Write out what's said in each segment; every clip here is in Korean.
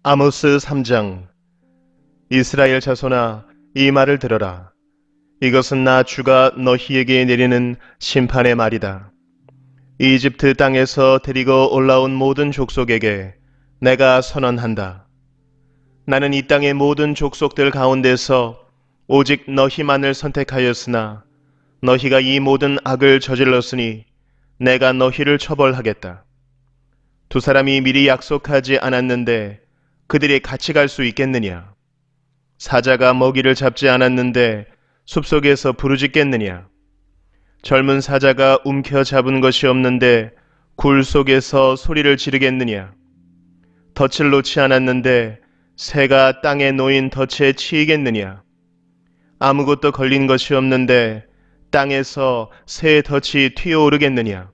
아모스 3장. 이스라엘 자손아, 이 말을 들어라. 이것은 나 주가 너희에게 내리는 심판의 말이다. 이집트 땅에서 데리고 올라온 모든 족속에게 내가 선언한다. 나는 이 땅의 모든 족속들 가운데서 오직 너희만을 선택하였으나 너희가 이 모든 악을 저질렀으니 내가 너희를 처벌하겠다. 두 사람이 미리 약속하지 않았는데 그들이 같이 갈 수 있겠느냐? 사자가 먹이를 잡지 않았는데 숲속에서 부르짖겠느냐? 젊은 사자가 움켜 잡은 것이 없는데 굴 속에서 소리를 지르겠느냐? 덫을 놓지 않았는데 새가 땅에 놓인 덫에 치이겠느냐? 아무것도 걸린 것이 없는데 땅에서 새의 덫이 튀어오르겠느냐?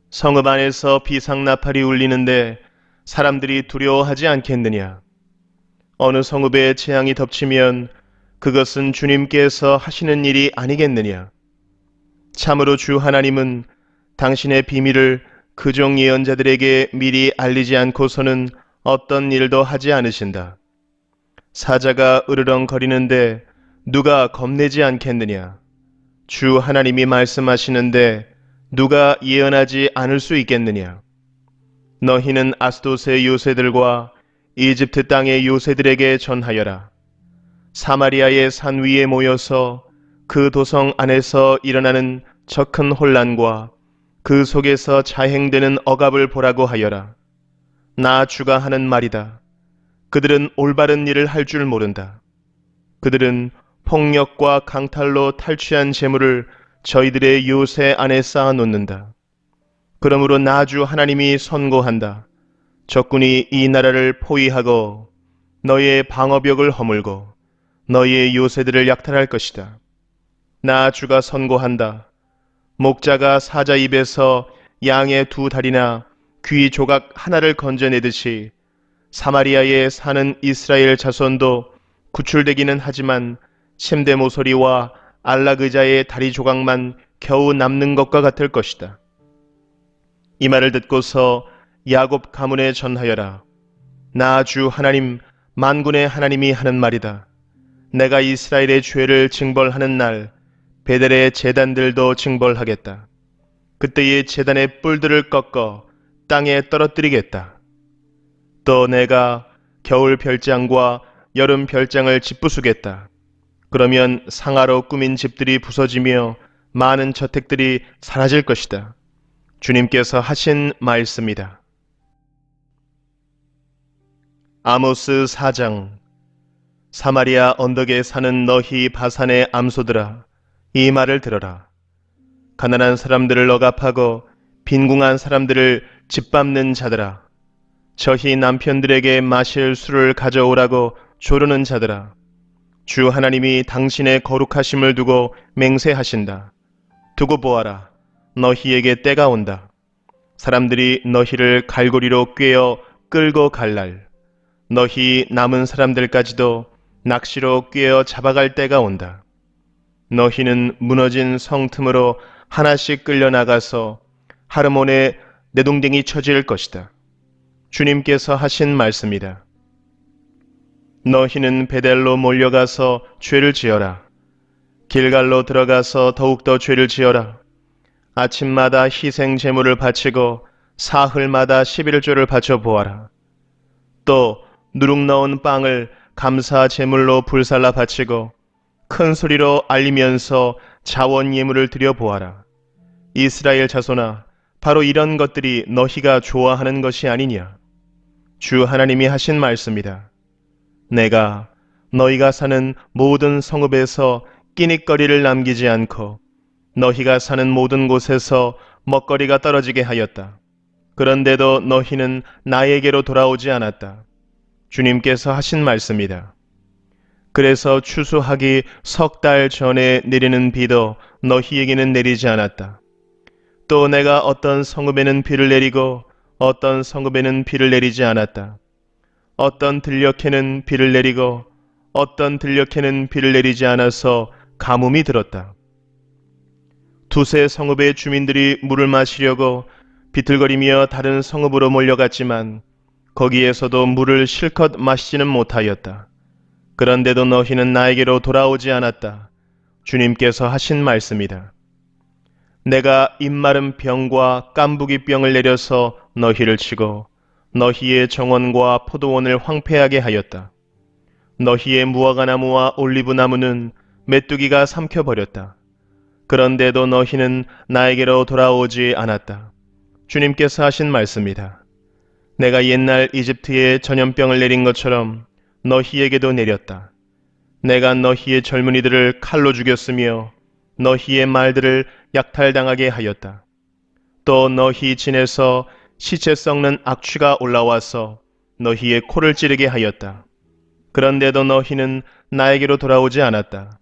성읍 안에서 비상나팔이 울리는데 사람들이 두려워하지 않겠느냐? 어느 성읍에 재앙이 덮치면 그것은 주님께서 하시는 일이 아니겠느냐? 참으로 주 하나님은 당신의 비밀을 그종 예언자들에게 미리 알리지 않고서는 어떤 일도 하지 않으신다. 사자가 으르렁거리는데 누가 겁내지 않겠느냐? 주 하나님이 말씀하시는데 누가 예언하지 않을 수 있겠느냐? 너희는 아스돗의 요새들과 이집트 땅의 요새들에게 전하여라. 사마리아의 산 위에 모여서 그 도성 안에서 일어나는 저 큰 혼란과 그 속에서 자행되는 억압을 보라고 하여라. 나 주가 하는 말이다. 그들은 올바른 일을 할 줄 모른다. 그들은 폭력과 강탈로 탈취한 재물을 저희들의 요새 안에 쌓아 놓는다. 그러므로 나 주 하나님이 선고한다. 적군이 이 나라를 포위하고 너희의 방어벽을 허물고 너희의 요새들을 약탈할 것이다. 나 주가 선고한다. 목자가 사자 입에서 양의 두 다리나 귀 조각 하나를 건져내듯이 사마리아에 사는 이스라엘 자손도 구출되기는 하지만 침대 모서리와 안락 의자의 다리 조각만 겨우 남는 것과 같을 것이다. 이 말을 듣고서 야곱 가문에 전하여라. 나 주 하나님 만군의 하나님이 하는 말이다. 내가 이스라엘의 죄를 징벌하는 날 베델의 제단들도 징벌하겠다. 그때의 제단의 뿔들을 꺾어 땅에 떨어뜨리겠다. 또 내가 겨울 별장과 여름 별장을 짓부수겠다. 그러면 상아로 꾸민 집들이 부서지며 많은 저택들이 사라질 것이다. 주님께서 하신 말씀이다. 아모스 4장. 사마리아 언덕에 사는 너희 바산의 암소들아, 이 말을 들어라. 가난한 사람들을 억압하고 빈궁한 사람들을 짓밟는 자들아, 저희 남편들에게 마실 술을 가져오라고 조르는 자들아, 주 하나님이 당신의 거룩하심을 두고 맹세하신다. 두고 보아라. 너희에게 때가 온다. 사람들이 너희를 갈고리로 꿰어 끌고 갈 날, 너희 남은 사람들까지도 낚시로 꿰어 잡아갈 때가 온다. 너희는 무너진 성 틈으로 하나씩 끌려나가서 하르몬의 내동댕이 처질 것이다. 주님께서 하신 말씀이다. 너희는 베델로 몰려가서 죄를 지어라. 길갈로 들어가서 더욱더 죄를 지어라. 아침마다 희생 제물을 바치고 사흘마다 11조를 바쳐 보아라. 또 누룩 넣은 빵을 감사 제물로 불살라 바치고 큰 소리로 알리면서 자원 예물을 드려 보아라. 이스라엘 자손아, 바로 이런 것들이 너희가 좋아하는 것이 아니냐? 주 하나님이 하신 말씀이다. 내가 너희가 사는 모든 성읍에서 끼니거리를 남기지 않고 너희가 사는 모든 곳에서 먹거리가 떨어지게 하였다. 그런데도 너희는 나에게로 돌아오지 않았다. 주님께서 하신 말씀이다. 그래서 추수하기 석 달 전에 내리는 비도 너희에게는 내리지 않았다. 또 내가 어떤 성읍에는 비를 내리고 어떤 성읍에는 비를 내리지 않았다. 어떤 들녘에는 비를 내리고 어떤 들녘에는 비를 내리지 않아서 가뭄이 들었다. 두세 성읍의 주민들이 물을 마시려고 비틀거리며 다른 성읍으로 몰려갔지만 거기에서도 물을 실컷 마시지는 못하였다. 그런데도 너희는 나에게로 돌아오지 않았다. 주님께서 하신 말씀이다. 내가 입마른 병과 깐부기 병을 내려서 너희를 치고 너희의 정원과 포도원을 황폐하게 하였다. 너희의 무화과나무와 올리브나무는 메뚜기가 삼켜버렸다. 그런데도 너희는 나에게로 돌아오지 않았다. 주님께서 하신 말씀이다. 내가 옛날 이집트에 전염병을 내린 것처럼 너희에게도 내렸다. 내가 너희의 젊은이들을 칼로 죽였으며 너희의 말들을 약탈당하게 하였다. 또 너희 진에서 시체 썩는 악취가 올라와서 너희의 코를 찌르게 하였다. 그런데도 너희는 나에게로 돌아오지 않았다.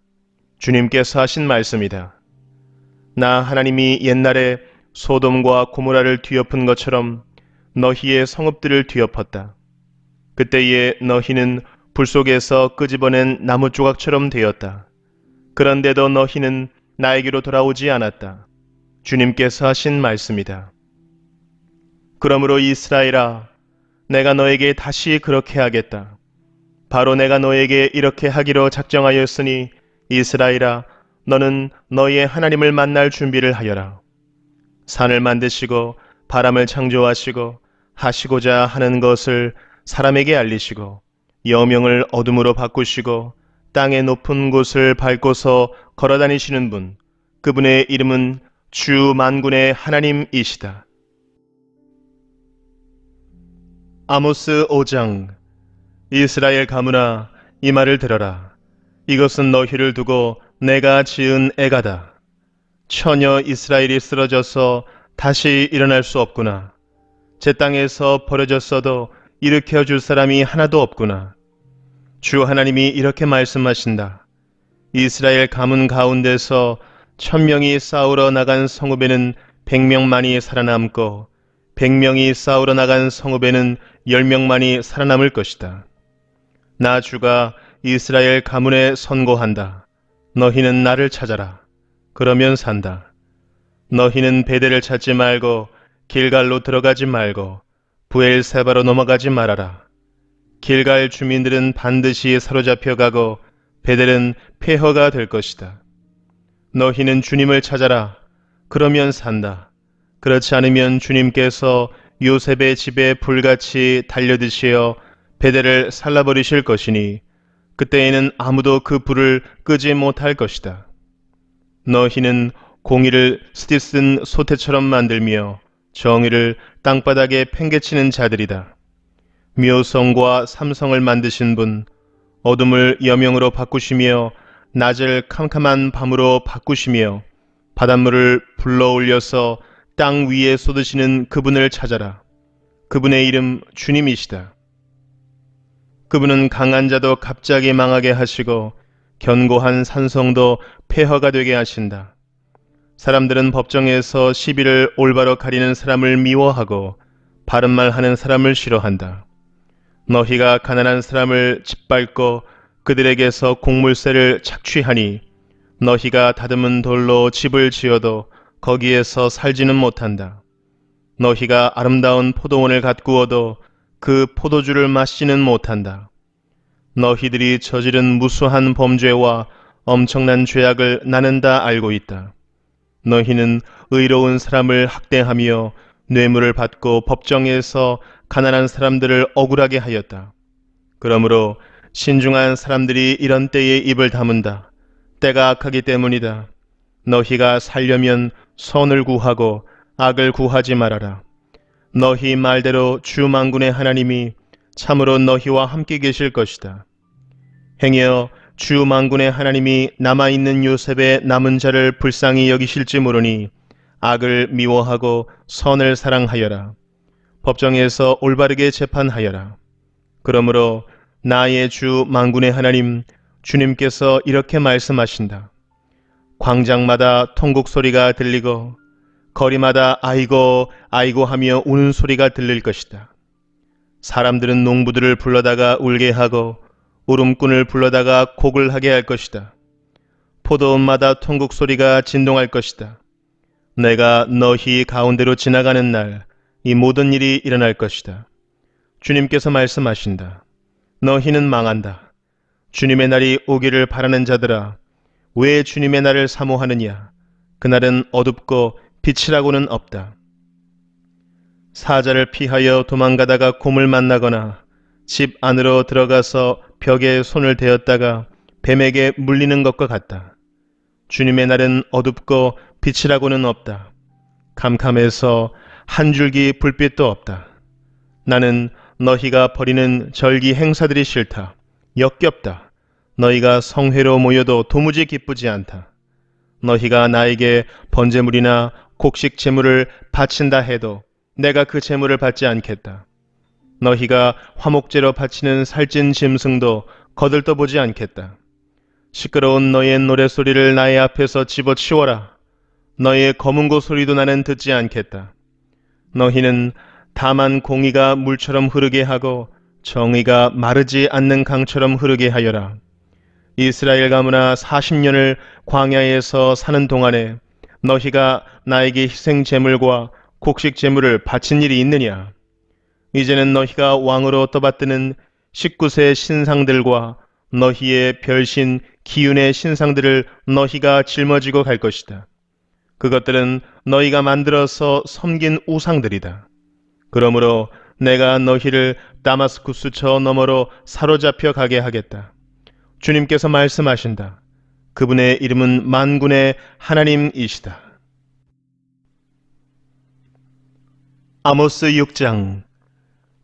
주님께서 하신 말씀이다. 나 하나님이 옛날에 소돔과 고모라를 뒤엎은 것처럼 너희의 성읍들을 뒤엎었다. 그때에 너희는 불 속에서 끄집어낸 나무 조각처럼 되었다. 그런데도 너희는 나에게로 돌아오지 않았다. 주님께서 하신 말씀이다. 그러므로 이스라엘아, 내가 너에게 다시 그렇게 하겠다. 바로 내가 너에게 이렇게 하기로 작정하였으니 이스라엘아, 너는 너희의 하나님을 만날 준비를 하여라. 산을 만드시고 바람을 창조하시고 하시고자 하는 것을 사람에게 알리시고 여명을 어둠으로 바꾸시고 땅의 높은 곳을 밟고서 걸어다니시는 분, 그분의 이름은 주 만군의 하나님이시다. 아모스 5장. 이스라엘 가문아, 이 말을 들어라. 이것은 너희를 두고 내가 지은 애가다. 처녀 이스라엘이 쓰러져서 다시 일어날 수 없구나. 제 땅에서 버려졌어도 일으켜 줄 사람이 하나도 없구나. 주 하나님이 이렇게 말씀하신다. 이스라엘 가문 가운데서 1000명이 싸우러 나간 성읍에는 100명만이 살아남고 100명이 싸우러 나간 성읍에는 10명만이 살아남을 것이다. 나 주가 이스라엘 가문에 선고한다. 너희는 나를 찾아라. 그러면 산다. 너희는 베델을 찾지 말고 길갈로 들어가지 말고 부엘세바로 넘어가지 말아라. 길갈 주민들은 반드시 사로잡혀 가고 베델은 폐허가 될 것이다. 너희는 주님을 찾아라. 그러면 산다. 그렇지 않으면 주님께서 요셉의 집에 불같이 달려드시어 베델을 살라버리실 것이니 그때에는 아무도 그 불을 끄지 못할 것이다. 너희는 공의를 스티슨 소태처럼 만들며 정의를 땅바닥에 팽개치는 자들이다. 묘성과 삼성을 만드신 분, 어둠을 여명으로 바꾸시며 낮을 캄캄한 밤으로 바꾸시며 바닷물을 불러올려서 땅 위에 쏟으시는 그분을 찾아라. 그분의 이름 주님이시다. 그분은 강한 자도 갑자기 망하게 하시고 견고한 산성도 폐허가 되게 하신다. 사람들은 법정에서 시비를 올바로 가리는 사람을 미워하고 바른 말 하는 사람을 싫어한다. 너희가 가난한 사람을 짓밟고 그들에게서 곡물세를 착취하니 너희가 다듬은 돌로 집을 지어도 거기에서 살지는 못한다. 너희가 아름다운 포도원을 가꾸어도 그 포도주를 마시지는 못한다. 너희들이 저지른 무수한 범죄와 엄청난 죄악을 나는 다 알고 있다. 너희는 의로운 사람을 학대하며 뇌물을 받고 법정에서 가난한 사람들을 억울하게 하였다. 그러므로 신중한 사람들이 이런 때에 입을 다문다. 때가 악하기 때문이다. 너희가 살려면 선을 구하고 악을 구하지 말아라. 너희 말대로 주 만군의 하나님이 참으로 너희와 함께 계실 것이다. 행여 주 만군의 하나님이 남아있는 요셉의 남은 자를 불쌍히 여기실지 모르니 악을 미워하고 선을 사랑하여라. 법정에서 올바르게 재판하여라. 그러므로 나의 주 만군의 하나님 주님께서 이렇게 말씀하신다. 광장마다 통곡 소리가 들리고 거리마다 아이고 아이고 하며 우는 소리가 들릴 것이다. 사람들은 농부들을 불러다가 울게 하고 울음꾼을 불러다가 곡을 하게 할 것이다. 포도원마다 통곡 소리가 진동할 것이다. 내가 너희 가운데로 지나가는 날 이 모든 일이 일어날 것이다. 주님께서 말씀하신다. 너희는 망한다. 주님의 날이 오기를 바라는 자들아, 왜 주님의 날을 사모하느냐? 그날은 어둡고 빛이라고는 없다. 사자를 피하여 도망가다가 곰을 만나거나 집 안으로 들어가서 벽에 손을 대었다가 뱀에게 물리는 것과 같다. 주님의 날은 어둡고 빛이라고는 없다. 캄캄해서 한 줄기 불빛도 없다. 나는 너희가 벌이는 절기 행사들이 싫다. 역겹다. 너희가 성회로 모여도 도무지 기쁘지 않다. 너희가 나에게 번제물이나 곡식 제물을 바친다 해도 내가 그 제물을 받지 않겠다. 너희가 화목제로 바치는 살찐 짐승도 거들떠보지 않겠다. 시끄러운 너희의 노랫소리를 나의 앞에서 집어치워라. 너희의 검은고 소리도 나는 듣지 않겠다. 너희는 다만 공의가 물처럼 흐르게 하고 정의가 마르지 않는 강처럼 흐르게 하여라. 이스라엘 가문아 40년을 광야에서 사는 동안에 너희가 나에게 희생 제물과 곡식 제물을 바친 일이 있느냐? 이제는 너희가 왕으로 떠받드는 19세 신상들과 너희의 별신 기운의 신상들을 너희가 짊어지고 갈 것이다. 그것들은 너희가 만들어서 섬긴 우상들이다. 그러므로 내가 너희를 다마스쿠스 저 너머로 사로잡혀 가게 하겠다. 주님께서 말씀하신다. 그분의 이름은 만군의 하나님이시다. 아모스 6장.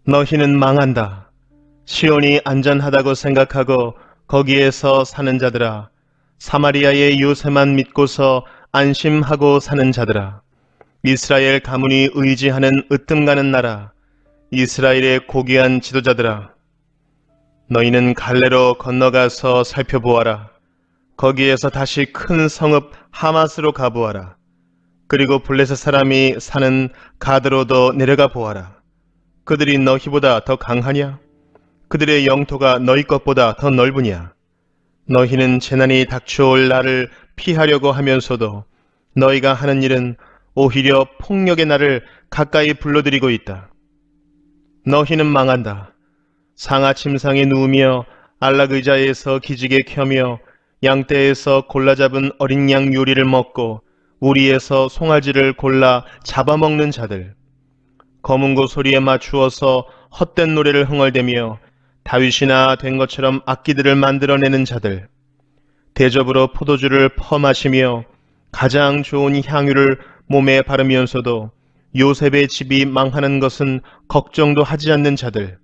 너희는 망한다. 시온이 안전하다고 생각하고 거기에서 사는 자들아, 사마리아의 요새만 믿고서 안심하고 사는 자들아, 이스라엘 가문이 의지하는 으뜸가는 나라, 이스라엘의 고귀한 지도자들아, 너희는 갈레로 건너가서 살펴보아라. 거기에서 다시 큰 성읍 하맛으로 가보아라. 그리고 블레셋 사람이 사는 가드로도 내려가 보아라. 그들이 너희보다 더 강하냐? 그들의 영토가 너희 것보다 더 넓으냐? 너희는 재난이 닥쳐올 날을 피하려고 하면서도 너희가 하는 일은 오히려 폭력의 날을 가까이 불러들이고 있다. 너희는 망한다. 상아침상에 누우며 안락의자에서 기지개 켜며 양떼에서 골라 잡은 어린 양 요리를 먹고 우리에서 송아지를 골라 잡아먹는 자들, 검은고 소리에 맞추어서 헛된 노래를 흥얼대며 다윗이나 된 것처럼 악기들을 만들어내는 자들, 대접으로 포도주를 퍼마시며 가장 좋은 향유를 몸에 바르면서도 요셉의 집이 망하는 것은 걱정도 하지 않는 자들,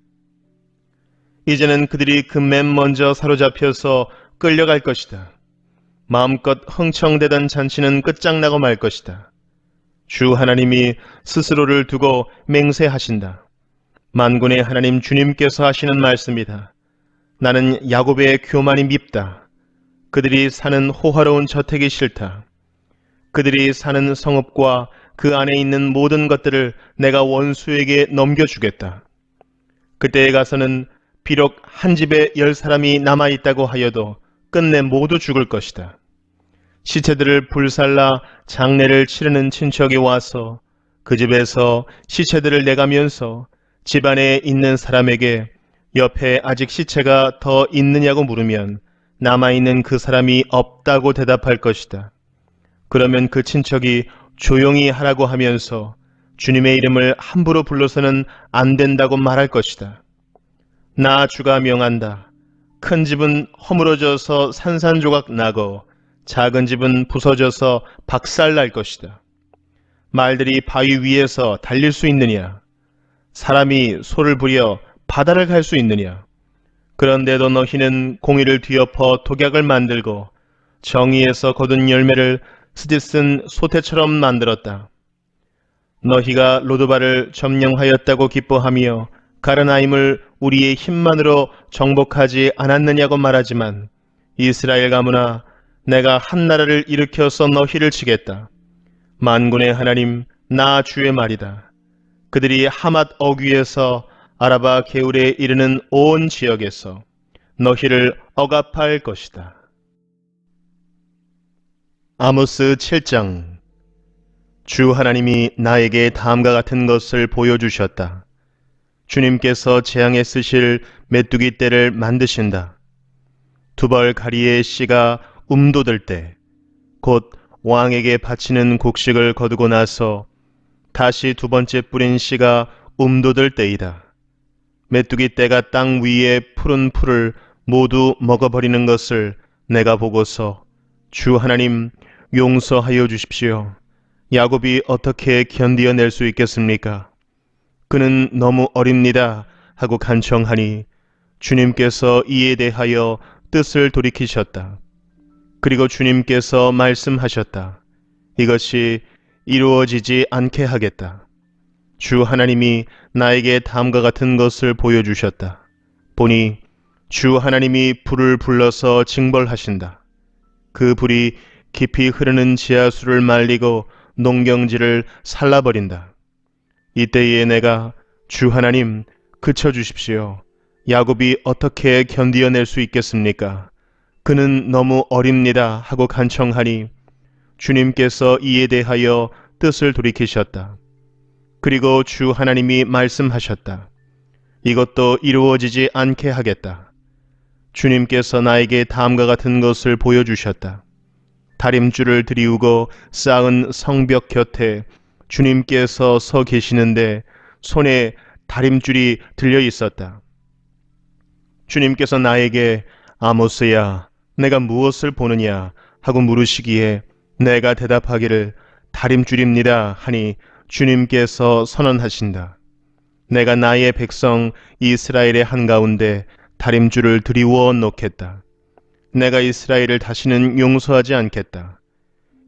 이제는 그들이 그 맨 먼저 사로잡혀서 끌려갈 것이다. 마음껏 흥청대던 잔치는 끝장나고 말 것이다. 주 하나님이 스스로를 두고 맹세하신다. 만군의 하나님 주님께서 하시는 말씀이다. 나는 야곱의 교만이 밉다. 그들이 사는 호화로운 저택이 싫다. 그들이 사는 성읍과 그 안에 있는 모든 것들을 내가 원수에게 넘겨주겠다. 그때에 가서는 비록 한 집에 10사람이 남아있다고 하여도 끝내 모두 죽을 것이다. 시체들을 불살라 장례를 치르는 친척이 와서 그 집에서 시체들을 내가면서 집안에 있는 사람에게 옆에 아직 시체가 더 있느냐고 물으면 남아있는 그 사람이 없다고 대답할 것이다. 그러면 그 친척이 조용히 하라고 하면서 주님의 이름을 함부로 불러서는 안 된다고 말할 것이다. 나 주가 명한다. 큰 집은 허물어져서 산산조각 나고 작은 집은 부서져서 박살날 것이다. 말들이 바위 위에서 달릴 수 있느냐? 사람이 소를 부려 바다를 갈 수 있느냐? 그런데도 너희는 공의를 뒤엎어 독약을 만들고 정의에서 거둔 열매를 스디쓴 소태처럼 만들었다. 너희가 로드바를 점령하였다고 기뻐하며 가르나임을 우리의 힘만으로 정복하지 않았느냐고 말하지만 이스라엘 가문아, 내가 한 나라를 일으켜서 너희를 치겠다. 만군의 하나님 나 주의 말이다. 그들이 하맛 어귀에서 아라바 게울에 이르는 온 지역에서 너희를 억압할 것이다. 아모스 7장. 주 하나님이 나에게 다음과 같은 것을 보여주셨다. 주님께서 재앙에 쓰실 메뚜기 떼를 만드신다. 두 벌 가리의 씨가 움돋을 때 곧 왕에게 바치는 곡식을 거두고 나서 다시 두 번째 뿌린 씨가 움돋을 때이다. 메뚜기 떼가 땅 위에 푸른 풀을 모두 먹어버리는 것을 내가 보고서 주 하나님 용서하여 주십시오. 야곱이 어떻게 견디어낼 수 있겠습니까? 그는 너무 어립니다 하고 간청하니 주님께서 이에 대하여 뜻을 돌이키셨다. 그리고 주님께서 말씀하셨다. 이것이 이루어지지 않게 하겠다. 주 하나님이 나에게 다음과 같은 것을 보여주셨다. 보니 주 하나님이 불을 불러서 징벌하신다. 그 불이 깊이 흐르는 지하수를 말리고 농경지를 살라버린다. 이때에 내가 주 하나님 그쳐주십시오. 야곱이 어떻게 견디어낼 수 있겠습니까? 그는 너무 어립니다 하고 간청하니 주님께서 이에 대하여 뜻을 돌이키셨다. 그리고 주 하나님이 말씀하셨다. 이것도 이루어지지 않게 하겠다. 주님께서 나에게 다음과 같은 것을 보여주셨다. 다림줄을 들이우고 쌓은 성벽 곁에 주님께서 서 계시는데 손에 다림줄이 들려 있었다. 주님께서 나에게 아모스야, 내가 무엇을 보느냐 하고 물으시기에 내가 대답하기를 다림줄입니다 하니 주님께서 선언하신다. 내가 나의 백성 이스라엘의 한가운데 다림줄을 들이워 놓겠다. 내가 이스라엘을 다시는 용서하지 않겠다.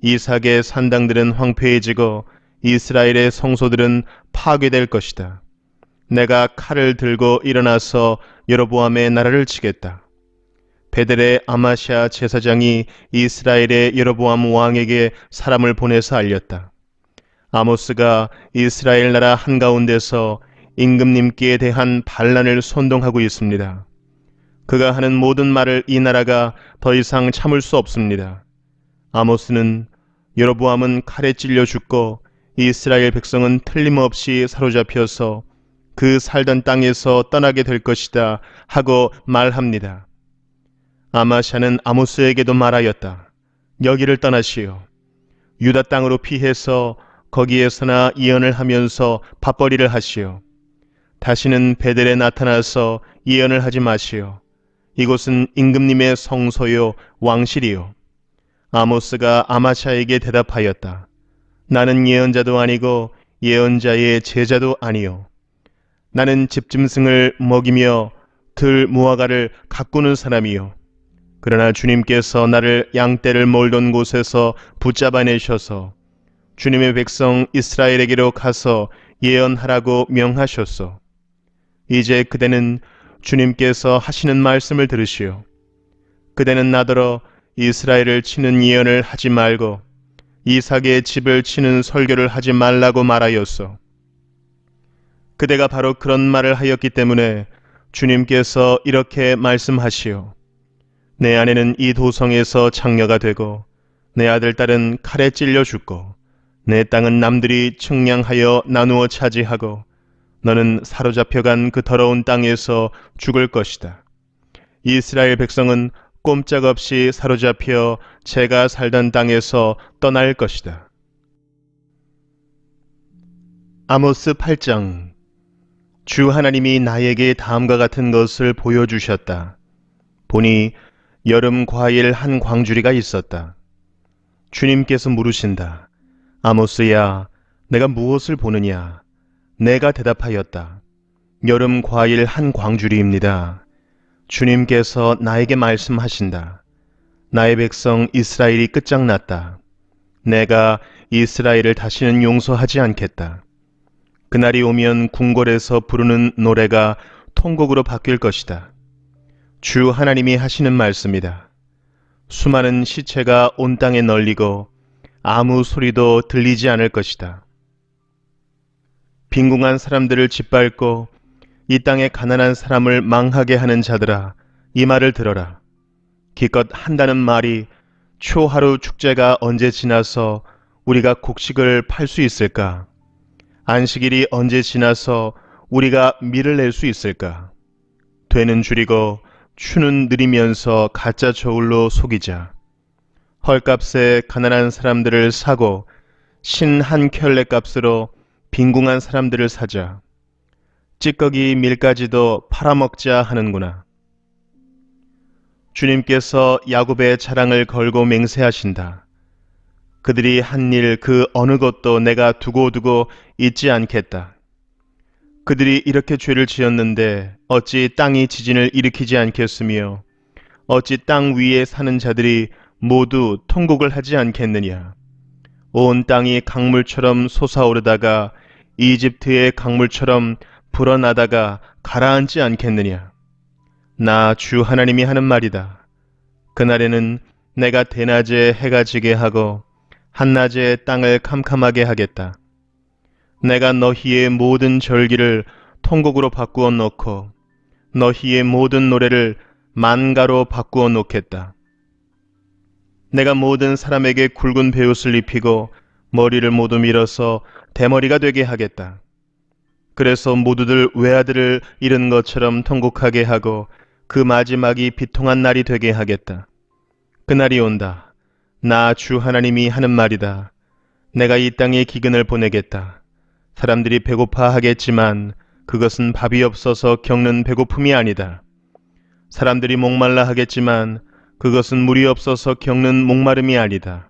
이삭의 산당들은 황폐해지고 이스라엘의 성소들은 파괴될 것이다. 내가 칼을 들고 일어나서 여로보암의 나라를 치겠다. 베델의 아마샤 제사장이 이스라엘의 여로보암 왕에게 사람을 보내서 알렸다. 아모스가 이스라엘 나라 한가운데서 임금님께 대한 반란을 선동하고 있습니다. 그가 하는 모든 말을 이 나라가 더 이상 참을 수 없습니다. 아모스는 여로보암은 칼에 찔려 죽고 이스라엘 백성은 틀림없이 사로잡혀서 그 살던 땅에서 떠나게 될 것이다 하고 말합니다. 아마샤는 아모스에게도 말하였다. 여기를 떠나시오. 유다 땅으로 피해서 거기에서나 예언을 하면서 밥벌이를 하시오. 다시는 베델에 나타나서 예언을 하지 마시오. 이곳은 임금님의 성소요 왕실이요. 아모스가 아마샤에게 대답하였다. 나는 예언자도 아니고 예언자의 제자도 아니요. 나는 집짐승을 먹이며 들 무화과를 가꾸는 사람이요. 그러나 주님께서 나를 양떼를 몰던 곳에서 붙잡아내셔서 주님의 백성 이스라엘에게로 가서 예언하라고 명하셨소. 이제 그대는 주님께서 하시는 말씀을 들으시오. 그대는 나더러 이스라엘을 치는 예언을 하지 말고 이삭의 집을 치는 설교를 하지 말라고 말하였소. 그대가 바로 그런 말을 하였기 때문에 주님께서 이렇게 말씀하시오. 내 아내는 이 도성에서 창녀가 되고 내 아들 딸은 칼에 찔려 죽고 내 땅은 남들이 측량하여 나누어 차지하고 너는 사로잡혀간 그 더러운 땅에서 죽을 것이다. 이스라엘 백성은 꼼짝없이 사로잡혀 제가 살던 땅에서 떠날 것이다. 아모스 8장. 주 하나님이 나에게 다음과 같은 것을 보여주셨다. 보니 여름 과일 한 광주리가 있었다. 주님께서 물으신다. 아모스야, 내가 무엇을 보느냐? 내가 대답하였다. 여름 과일 한 광주리입니다. 주님께서 나에게 말씀하신다. 나의 백성 이스라엘이 끝장났다. 내가 이스라엘을 다시는 용서하지 않겠다. 그날이 오면 궁궐에서 부르는 노래가 통곡으로 바뀔 것이다. 주 하나님이 하시는 말씀이다. 수많은 시체가 온 땅에 널리고 아무 소리도 들리지 않을 것이다. 빈궁한 사람들을 짓밟고 이 땅의 가난한 사람을 망하게 하는 자들아, 이 말을 들어라. 기껏 한다는 말이 초하루 축제가 언제 지나서 우리가 곡식을 팔 수 있을까? 안식일이 언제 지나서 우리가 밀을 낼 수 있을까? 되는 줄이고 추는 느리면서 가짜 저울로 속이자. 헐값에 가난한 사람들을 사고 신 한 켤레 값으로 빈궁한 사람들을 사자. 찌꺼기 밀까지도 팔아먹자 하는구나. 주님께서 야곱의 자랑을 걸고 맹세하신다. 그들이 한 일 그 어느 것도 내가 두고두고 잊지 않겠다. 그들이 이렇게 죄를 지었는데 어찌 땅이 지진을 일으키지 않겠으며 어찌 땅 위에 사는 자들이 모두 통곡을 하지 않겠느냐. 온 땅이 강물처럼 솟아오르다가 이집트의 강물처럼 불어나다가 가라앉지 않겠느냐. 나 주 하나님이 하는 말이다. 그날에는 내가 대낮에 해가 지게 하고 한낮에 땅을 캄캄하게 하겠다. 내가 너희의 모든 절기를 통곡으로 바꾸어 놓고 너희의 모든 노래를 만가로 바꾸어 놓겠다. 내가 모든 사람에게 굵은 베옷을 입히고 머리를 모두 밀어서 대머리가 되게 하겠다. 그래서 모두들 외아들을 잃은 것처럼 통곡하게 하고 그 마지막이 비통한 날이 되게 하겠다. 그날이 온다. 나 주 하나님이 하는 말이다. 내가 이 땅에 기근을 보내겠다. 사람들이 배고파 하겠지만 그것은 밥이 없어서 겪는 배고픔이 아니다. 사람들이 목말라 하겠지만 그것은 물이 없어서 겪는 목마름이 아니다.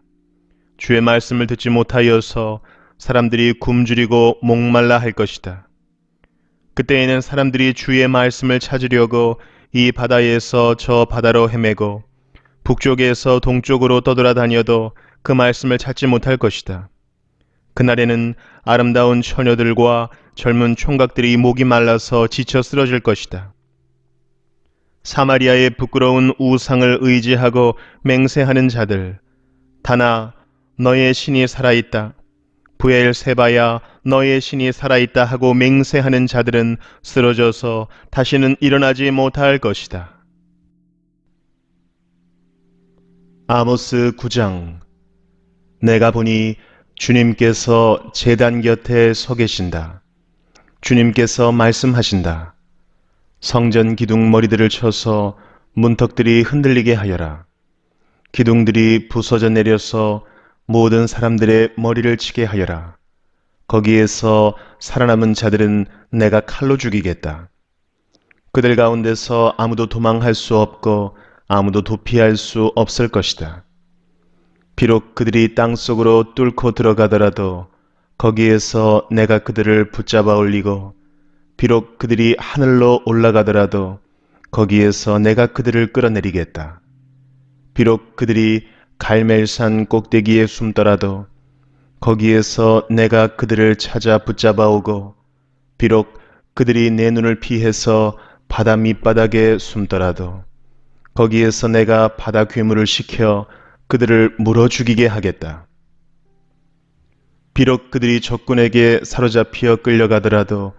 주의 말씀을 듣지 못하여서 사람들이 굶주리고 목말라 할 것이다. 그때에는 사람들이 주의 말씀을 찾으려고 이 바다에서 저 바다로 헤매고 북쪽에서 동쪽으로 떠돌아다녀도 그 말씀을 찾지 못할 것이다. 그날에는 아름다운 처녀들과 젊은 총각들이 목이 말라서 지쳐 쓰러질 것이다. 사마리아의 부끄러운 우상을 의지하고 맹세하는 자들, 다나 너의 신이 살아있다. 부엘세바야 너의 신이 살아있다 하고 맹세하는 자들은 쓰러져서 다시는 일어나지 못할 것이다. 아모스 9장. 내가 보니 주님께서 제단 곁에 서 계신다. 주님께서 말씀하신다. 성전 기둥 머리들을 쳐서 문턱들이 흔들리게 하여라. 기둥들이 부서져 내려서 모든 사람들의 머리를 치게 하여라. 거기에서 살아남은 자들은 내가 칼로 죽이겠다. 그들 가운데서 아무도 도망할 수 없고 아무도 도피할 수 없을 것이다. 비록 그들이 땅속으로 뚫고 들어가더라도 거기에서 내가 그들을 붙잡아 올리고 비록 그들이 하늘로 올라가더라도 거기에서 내가 그들을 끌어내리겠다. 비록 그들이 갈멜산 꼭대기에 숨더라도 거기에서 내가 그들을 찾아 붙잡아 오고 비록 그들이 내 눈을 피해서 바다 밑바닥에 숨더라도 거기에서 내가 바다 괴물을 시켜 그들을 물어 죽이게 하겠다. 비록 그들이 적군에게 사로잡혀 끌려가더라도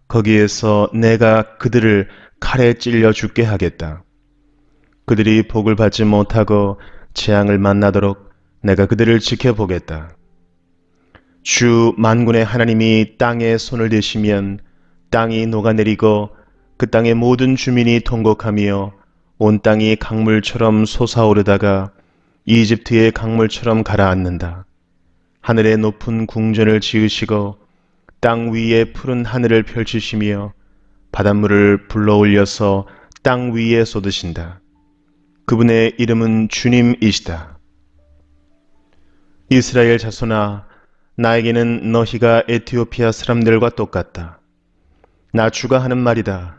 거기에서 내가 그들을 칼에 찔려 죽게 하겠다. 그들이 복을 받지 못하고 재앙을 만나도록 내가 그들을 지켜보겠다. 주 만군의 하나님이 땅에 손을 대시면 땅이 녹아내리고 그 땅의 모든 주민이 통곡하며 온 땅이 강물처럼 솟아오르다가 이집트의 강물처럼 가라앉는다. 하늘에 높은 궁전을 지으시고 땅 위에 푸른 하늘을 펼치시며 바닷물을 불러올려서 땅 위에 쏟으신다. 그분의 이름은 주님이시다. 이스라엘 자손아, 나에게는 너희가 에티오피아 사람들과 똑같다. 나 주가 하는 말이다.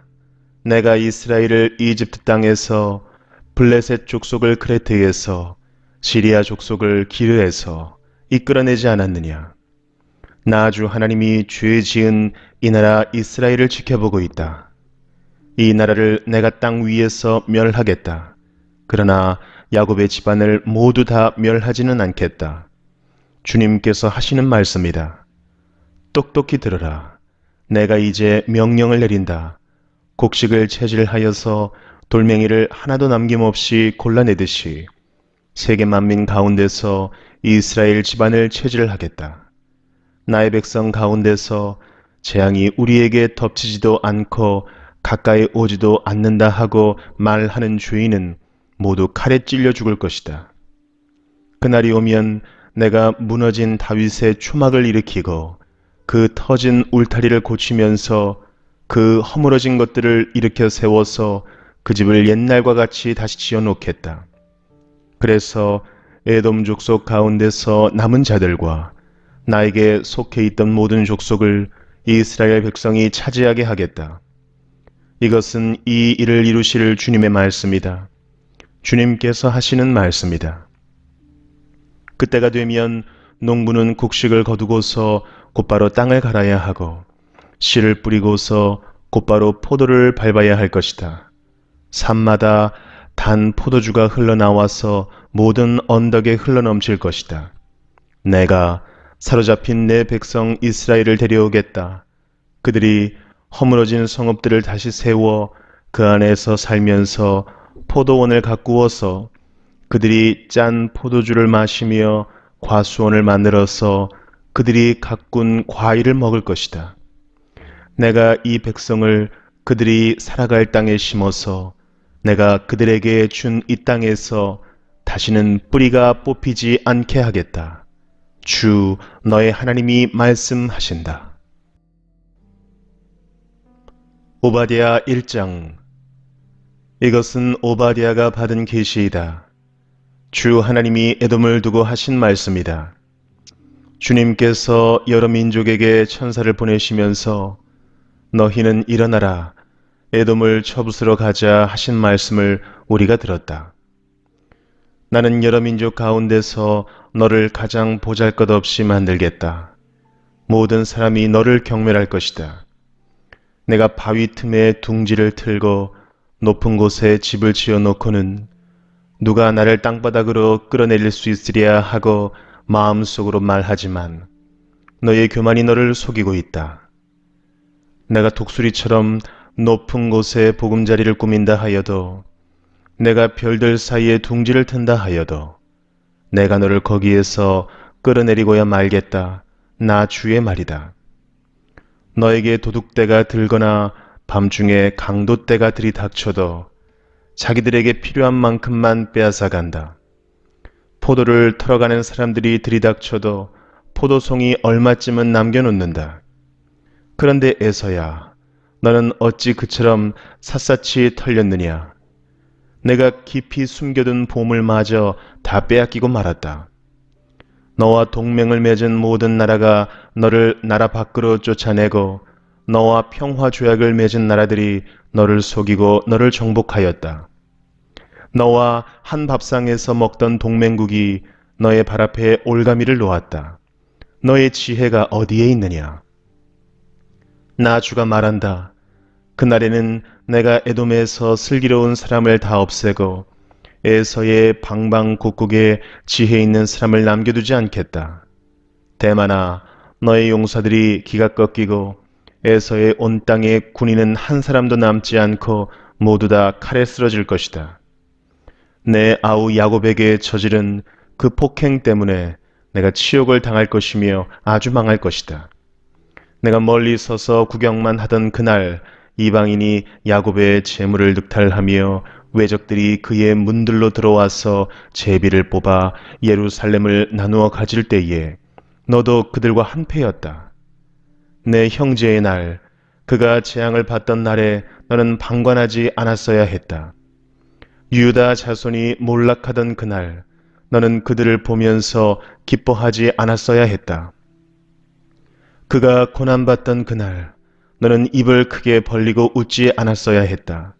내가 이스라엘을 이집트 땅에서 블레셋 족속을 크레트에서 시리아 족속을 기르에서 이끌어내지 않았느냐. 나 주 하나님이 죄 지은 이 나라 이스라엘을 지켜보고 있다. 이 나라를 내가 땅 위에서 멸하겠다. 그러나 야곱의 집안을 모두 다 멸하지는 않겠다. 주님께서 하시는 말씀이다. 똑똑히 들으라. 내가 이제 명령을 내린다. 곡식을 채질하여서 돌멩이를 하나도 남김없이 골라내듯이 세계 만민 가운데서 이스라엘 집안을 채질하겠다. 나의 백성 가운데서 재앙이 우리에게 덮치지도 않고 가까이 오지도 않는다 하고 말하는 죄인은 모두 칼에 찔려 죽을 것이다. 그날이 오면 내가 무너진 다윗의 초막을 일으키고 그 터진 울타리를 고치면서 그 허물어진 것들을 일으켜 세워서 그 집을 옛날과 같이 다시 지어놓겠다. 그래서 에돔 족속 가운데서 남은 자들과 나에게 속해 있던 모든 족속을 이스라엘 백성이 차지하게 하겠다. 이것은 이 일을 이루실 주님의 말씀이다. 주님께서 하시는 말씀이다. 그때가 되면 농부는 곡식을 거두고서 곧바로 땅을 갈아야 하고 씨를 뿌리고서 곧바로 포도를 밟아야 할 것이다. 산마다 단 포도주가 흘러나와서 모든 언덕에 흘러넘칠 것이다. 내가 사로잡힌 내 백성 이스라엘을 데려오겠다. 그들이 허물어진 성읍들을 다시 세워 그 안에서 살면서 포도원을 가꾸어서 그들이 짠 포도주를 마시며 과수원을 만들어서 그들이 가꾼 과일을 먹을 것이다. 내가 이 백성을 그들이 살아갈 땅에 심어서 내가 그들에게 준 이 땅에서 다시는 뿌리가 뽑히지 않게 하겠다. 주 너의 하나님이 말씀하신다. 오바댜 1장. 이것은 오바댜가 받은 계시이다. 주 하나님이 에돔을 두고 하신 말씀이다. 주님께서 여러 민족에게 천사를 보내시면서 너희는 일어나라 에돔을 쳐부수러 가자 하신 말씀을 우리가 들었다. 나는 여러 민족 가운데서 너를 가장 보잘것없이 만들겠다. 모든 사람이 너를 경멸할 것이다. 내가 바위 틈에 둥지를 틀고 높은 곳에 집을 지어 놓고는 누가 나를 땅바닥으로 끌어내릴 수 있으랴 하고 마음속으로 말하지만 너의 교만이 너를 속이고 있다. 내가 독수리처럼 높은 곳에 보금자리를 꾸민다 하여도 내가 별들 사이에 둥지를 튼다 하여도 내가 너를 거기에서 끌어내리고야 말겠다. 나 주의 말이다. 너에게 도둑대가 들거나 밤중에 강도떼가 들이닥쳐도 자기들에게 필요한 만큼만 빼앗아 간다. 포도를 털어가는 사람들이 들이닥쳐도 포도송이 얼마쯤은 남겨놓는다. 그런데 에서야, 너는 어찌 그처럼 샅샅이 털렸느냐? 내가 깊이 숨겨둔 보물마저 다 빼앗기고 말았다. 너와 동맹을 맺은 모든 나라가 너를 나라 밖으로 쫓아내고 너와 평화 조약을 맺은 나라들이 너를 속이고 너를 정복하였다. 너와 한 밥상에서 먹던 동맹국이 너의 발 앞에 올가미를 놓았다. 너의 지혜가 어디에 있느냐? 나 주가 말한다. 그날에는 내가 에돔에서 슬기로운 사람을 다 없애고 에서의 방방곡곡에 지혜 있는 사람을 남겨두지 않겠다. 대만아, 너의 용사들이 기가 꺾이고 에서의 온 땅에 군인은 한 사람도 남지 않고 모두 다 칼에 쓰러질 것이다. 내 아우 야곱에게 저지른 그 폭행 때문에 내가 치욕을 당할 것이며 아주 망할 것이다. 내가 멀리 서서 구경만 하던 그날 이방인이 야곱의 재물을 늑탈하며 외적들이 그의 문들로 들어와서 제비를 뽑아 예루살렘을 나누어 가질 때에 너도 그들과 한패였다. 내 형제의 날, 그가 재앙을 받던 날에 너는 방관하지 않았어야 했다. 유다 자손이 몰락하던 그날, 너는 그들을 보면서 기뻐하지 않았어야 했다. 그가 고난받던 그날, 너는 입을 크게 벌리고 웃지 않았어야 했다.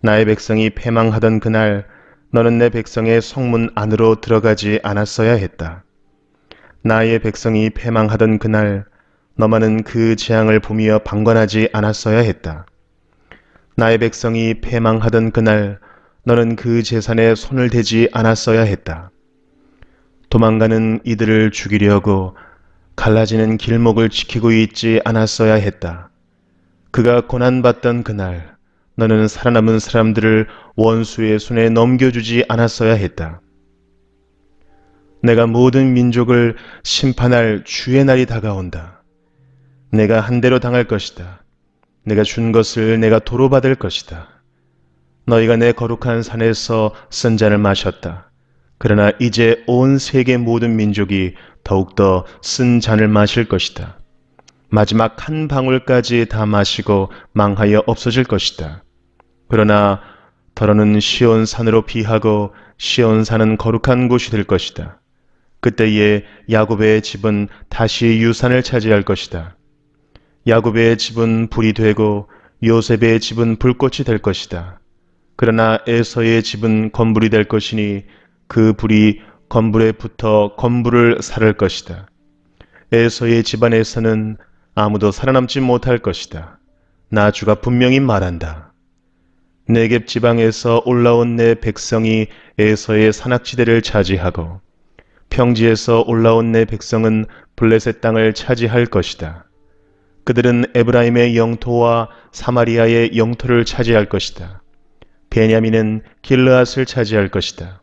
나의 백성이 패망하던 그날, 너는 내 백성의 성문 안으로 들어가지 않았어야 했다. 나의 백성이 패망하던 그날, 너만은 그 재앙을 보며 방관하지 않았어야 했다. 나의 백성이 패망하던 그날, 너는 그 재산에 손을 대지 않았어야 했다. 도망가는 이들을 죽이려고 갈라지는 길목을 지키고 있지 않았어야 했다. 그가 고난받던 그날, 너는 살아남은 사람들을 원수의 손에 넘겨주지 않았어야 했다. 내가 모든 민족을 심판할 주의 날이 다가온다. 내가 한 대로 당할 것이다. 내가 준 것을 내가 도로 받을 것이다. 너희가 내 거룩한 산에서 쓴 잔을 마셨다. 그러나 이제 온 세계 모든 민족이 더욱더 쓴 잔을 마실 것이다. 마지막 한 방울까지 다 마시고 망하여 없어질 것이다. 그러나 더러는 시온 산으로 피하고 시온 산은 거룩한 곳이 될 것이다. 그때에 야곱의 집은 다시 유산을 차지할 것이다. 야곱의 집은 불이 되고 요셉의 집은 불꽃이 될 것이다. 그러나 에서의 집은 건불이 될 것이니 그 불이 건불에 붙어 건불을 살을 것이다. 에서의 집안에서는 아무도 살아남지 못할 것이다. 나 주가 분명히 말한다. 네겝 지방에서 올라온 내 백성이 에서의 산악지대를 차지하고 평지에서 올라온 내 백성은 블레셋 땅을 차지할 것이다. 그들은 에브라임의 영토와 사마리아의 영토를 차지할 것이다. 베냐민은 길르앗을 차지할 것이다.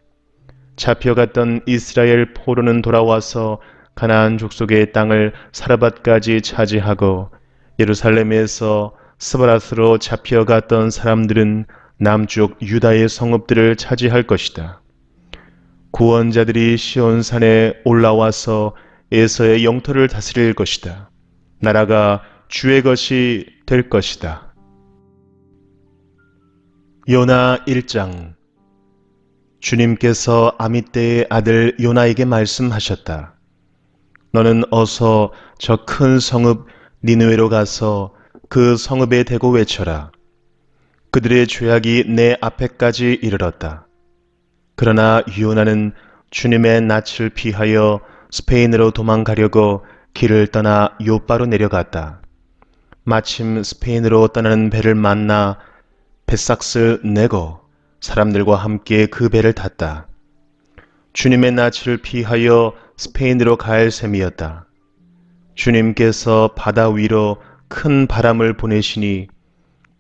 잡혀갔던 이스라엘 포로는 돌아와서 가나안 족속의 땅을 사르밧까지 차지하고 예루살렘에서 스바라스로 잡혀갔던 사람들은 남쪽 유다의 성읍들을 차지할 것이다. 구원자들이 시온산에 올라와서 에서의 영토를 다스릴 것이다. 나라가 주의 것이 될 것이다. 요나 1장. 주님께서 아미떼의 아들 요나에게 말씀하셨다. 너는 어서 저 큰 성읍 니느웨로 가서 그 성읍에 대고 외쳐라. 그들의 죄악이 내 앞에까지 이르렀다. 그러나 요나는 주님의 낯을 피하여 스페인으로 도망가려고 길을 떠나 요바로 내려갔다. 마침 스페인으로 떠나는 배를 만나 뱃삭을 내고 사람들과 함께 그 배를 탔다. 주님의 낯을 피하여 스페인으로 갈 셈이었다. 주님께서 바다 위로 큰 바람을 보내시니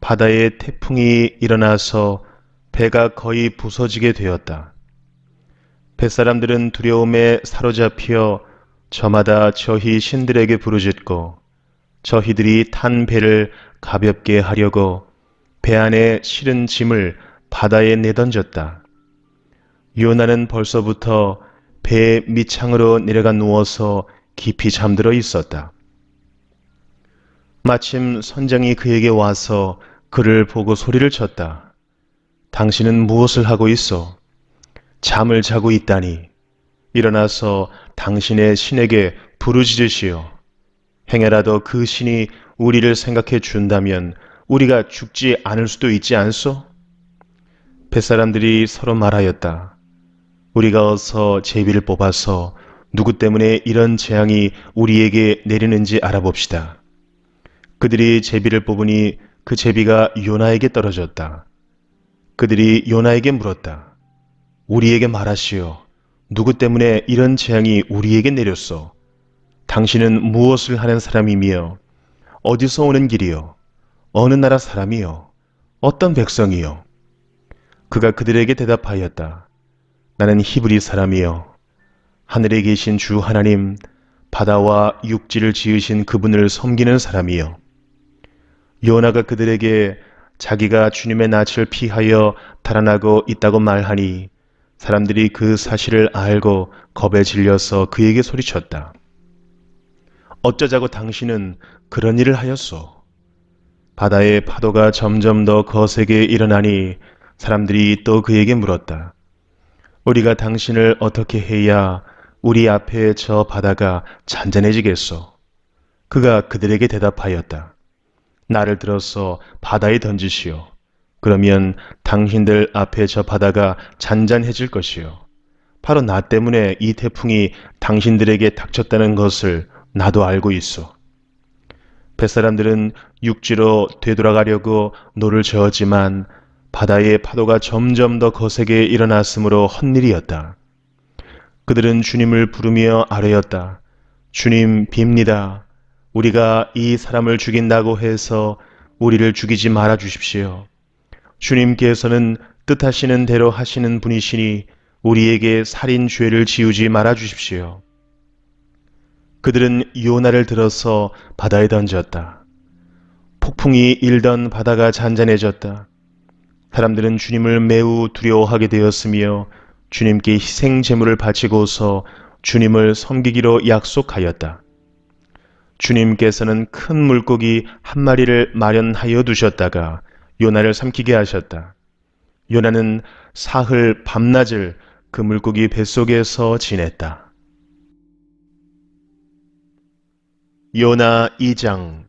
바다에 태풍이 일어나서 배가 거의 부서지게 되었다. 뱃사람들은 두려움에 사로잡혀 저마다 저희 신들에게 부르짖고 저희들이 탄 배를 가볍게 하려고 배 안에 실은 짐을 바다에 내던졌다. 요나는 벌써부터 배 밑창으로 내려가 누워서 깊이 잠들어 있었다. 마침 선장이 그에게 와서 그를 보고 소리를 쳤다. 당신은 무엇을 하고 있어? 잠을 자고 있다니. 일어나서 당신의 신에게 부르짖으시오. 행여라도 그 신이 우리를 생각해 준다면 우리가 죽지 않을 수도 있지 않소? 뱃사람들이 서로 말하였다. 우리가 어서 제비를 뽑아서 누구 때문에 이런 재앙이 우리에게 내리는지 알아봅시다. 그들이 제비를 뽑으니 그 제비가 요나에게 떨어졌다. 그들이 요나에게 물었다. 우리에게 말하시오. 누구 때문에 이런 재앙이 우리에게 내렸소? 당신은 무엇을 하는 사람이며 어디서 오는 길이요? 어느 나라 사람이요? 어떤 백성이요? 그가 그들에게 대답하였다. 나는 히브리 사람이요. 하늘에 계신 주 하나님, 바다와 육지를 지으신 그분을 섬기는 사람이요. 요나가 그들에게 자기가 주님의 낯을 피하여 달아나고 있다고 말하니 사람들이 그 사실을 알고 겁에 질려서 그에게 소리쳤다. 어쩌자고 당신은 그런 일을 하였소? 바다의 파도가 점점 더 거세게 일어나니 사람들이 또 그에게 물었다. 우리가 당신을 어떻게 해야 우리 앞에 저 바다가 잔잔해지겠소? 그가 그들에게 대답하였다. 나를 들어서 바다에 던지시오. 그러면 당신들 앞에 저 바다가 잔잔해질 것이요. 바로 나 때문에 이 태풍이 당신들에게 닥쳤다는 것을 나도 알고 있어. 뱃사람들은 육지로 되돌아가려고 노를 저었지만 바다의 파도가 점점 더 거세게 일어났으므로 헛일이었다. 그들은 주님을 부르며 아뢰었다. 주님 빕니다. 우리가 이 사람을 죽인다고 해서 우리를 죽이지 말아 주십시오. 주님께서는 뜻하시는 대로 하시는 분이시니 우리에게 살인 죄를 지우지 말아 주십시오. 그들은 요나를 들어서 바다에 던졌다. 폭풍이 일던 바다가 잔잔해졌다. 사람들은 주님을 매우 두려워하게 되었으며 주님께 희생 제물을 바치고서 주님을 섬기기로 약속하였다. 주님께서는 큰 물고기 한 마리를 마련하여 두셨다가 요나를 삼키게 하셨다. 요나는 사흘 밤낮을 그 물고기 뱃속에서 지냈다. 요나 2장.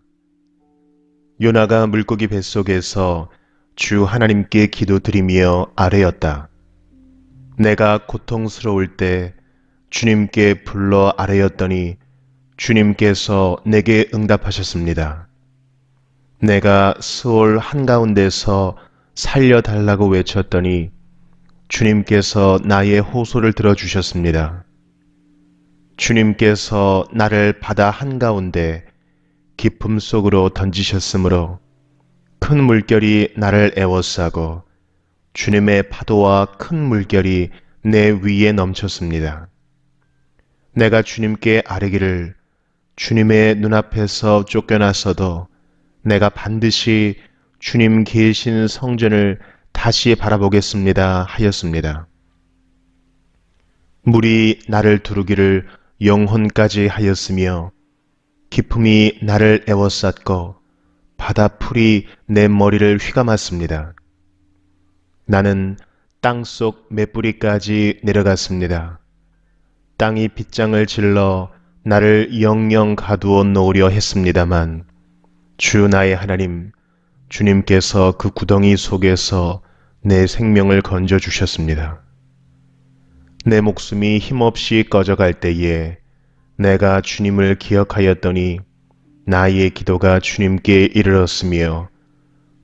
요나가 물고기 뱃속에서 주 하나님께 기도드리며 아뢰었다. 내가 고통스러울 때 주님께 불러 아뢰었더니 주님께서 내게 응답하셨습니다. 내가 스올 한가운데서 살려달라고 외쳤더니 주님께서 나의 호소를 들어주셨습니다. 주님께서 나를 바다 한가운데 깊음 속으로 던지셨으므로 큰 물결이 나를 에워싸고 주님의 파도와 큰 물결이 내 위에 넘쳤습니다. 내가 주님께 아뢰기를 주님의 눈앞에서 쫓겨났어도 내가 반드시 주님 계신 성전을 다시 바라보겠습니다 하였습니다. 물이 나를 두르기를 영혼까지 하였으며 기품이 나를 에워쌌고 바다풀이 내 머리를 휘감았습니다. 나는 땅속 맷뿌리까지 내려갔습니다. 땅이 빗장을 질러 나를 영영 가두어 놓으려 했습니다만 주 나의 하나님 주님께서 그 구덩이 속에서 내 생명을 건져 주셨습니다. 내 목숨이 힘없이 꺼져갈 때에 내가 주님을 기억하였더니 나의 기도가 주님께 이르렀으며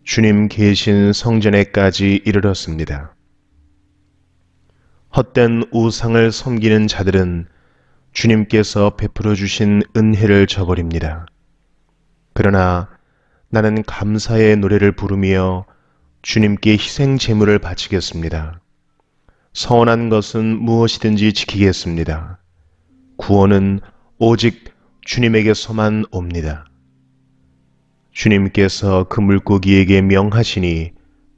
주님 계신 성전에까지 이르렀습니다. 헛된 우상을 섬기는 자들은 주님께서 베풀어 주신 은혜를 저버립니다. 그러나 나는 감사의 노래를 부르며 주님께 희생 제물을 바치겠습니다. 선한 것은 무엇이든지 지키겠습니다. 구원은 오직 주님에게서만 옵니다. 주님께서 그 물고기에게 명하시니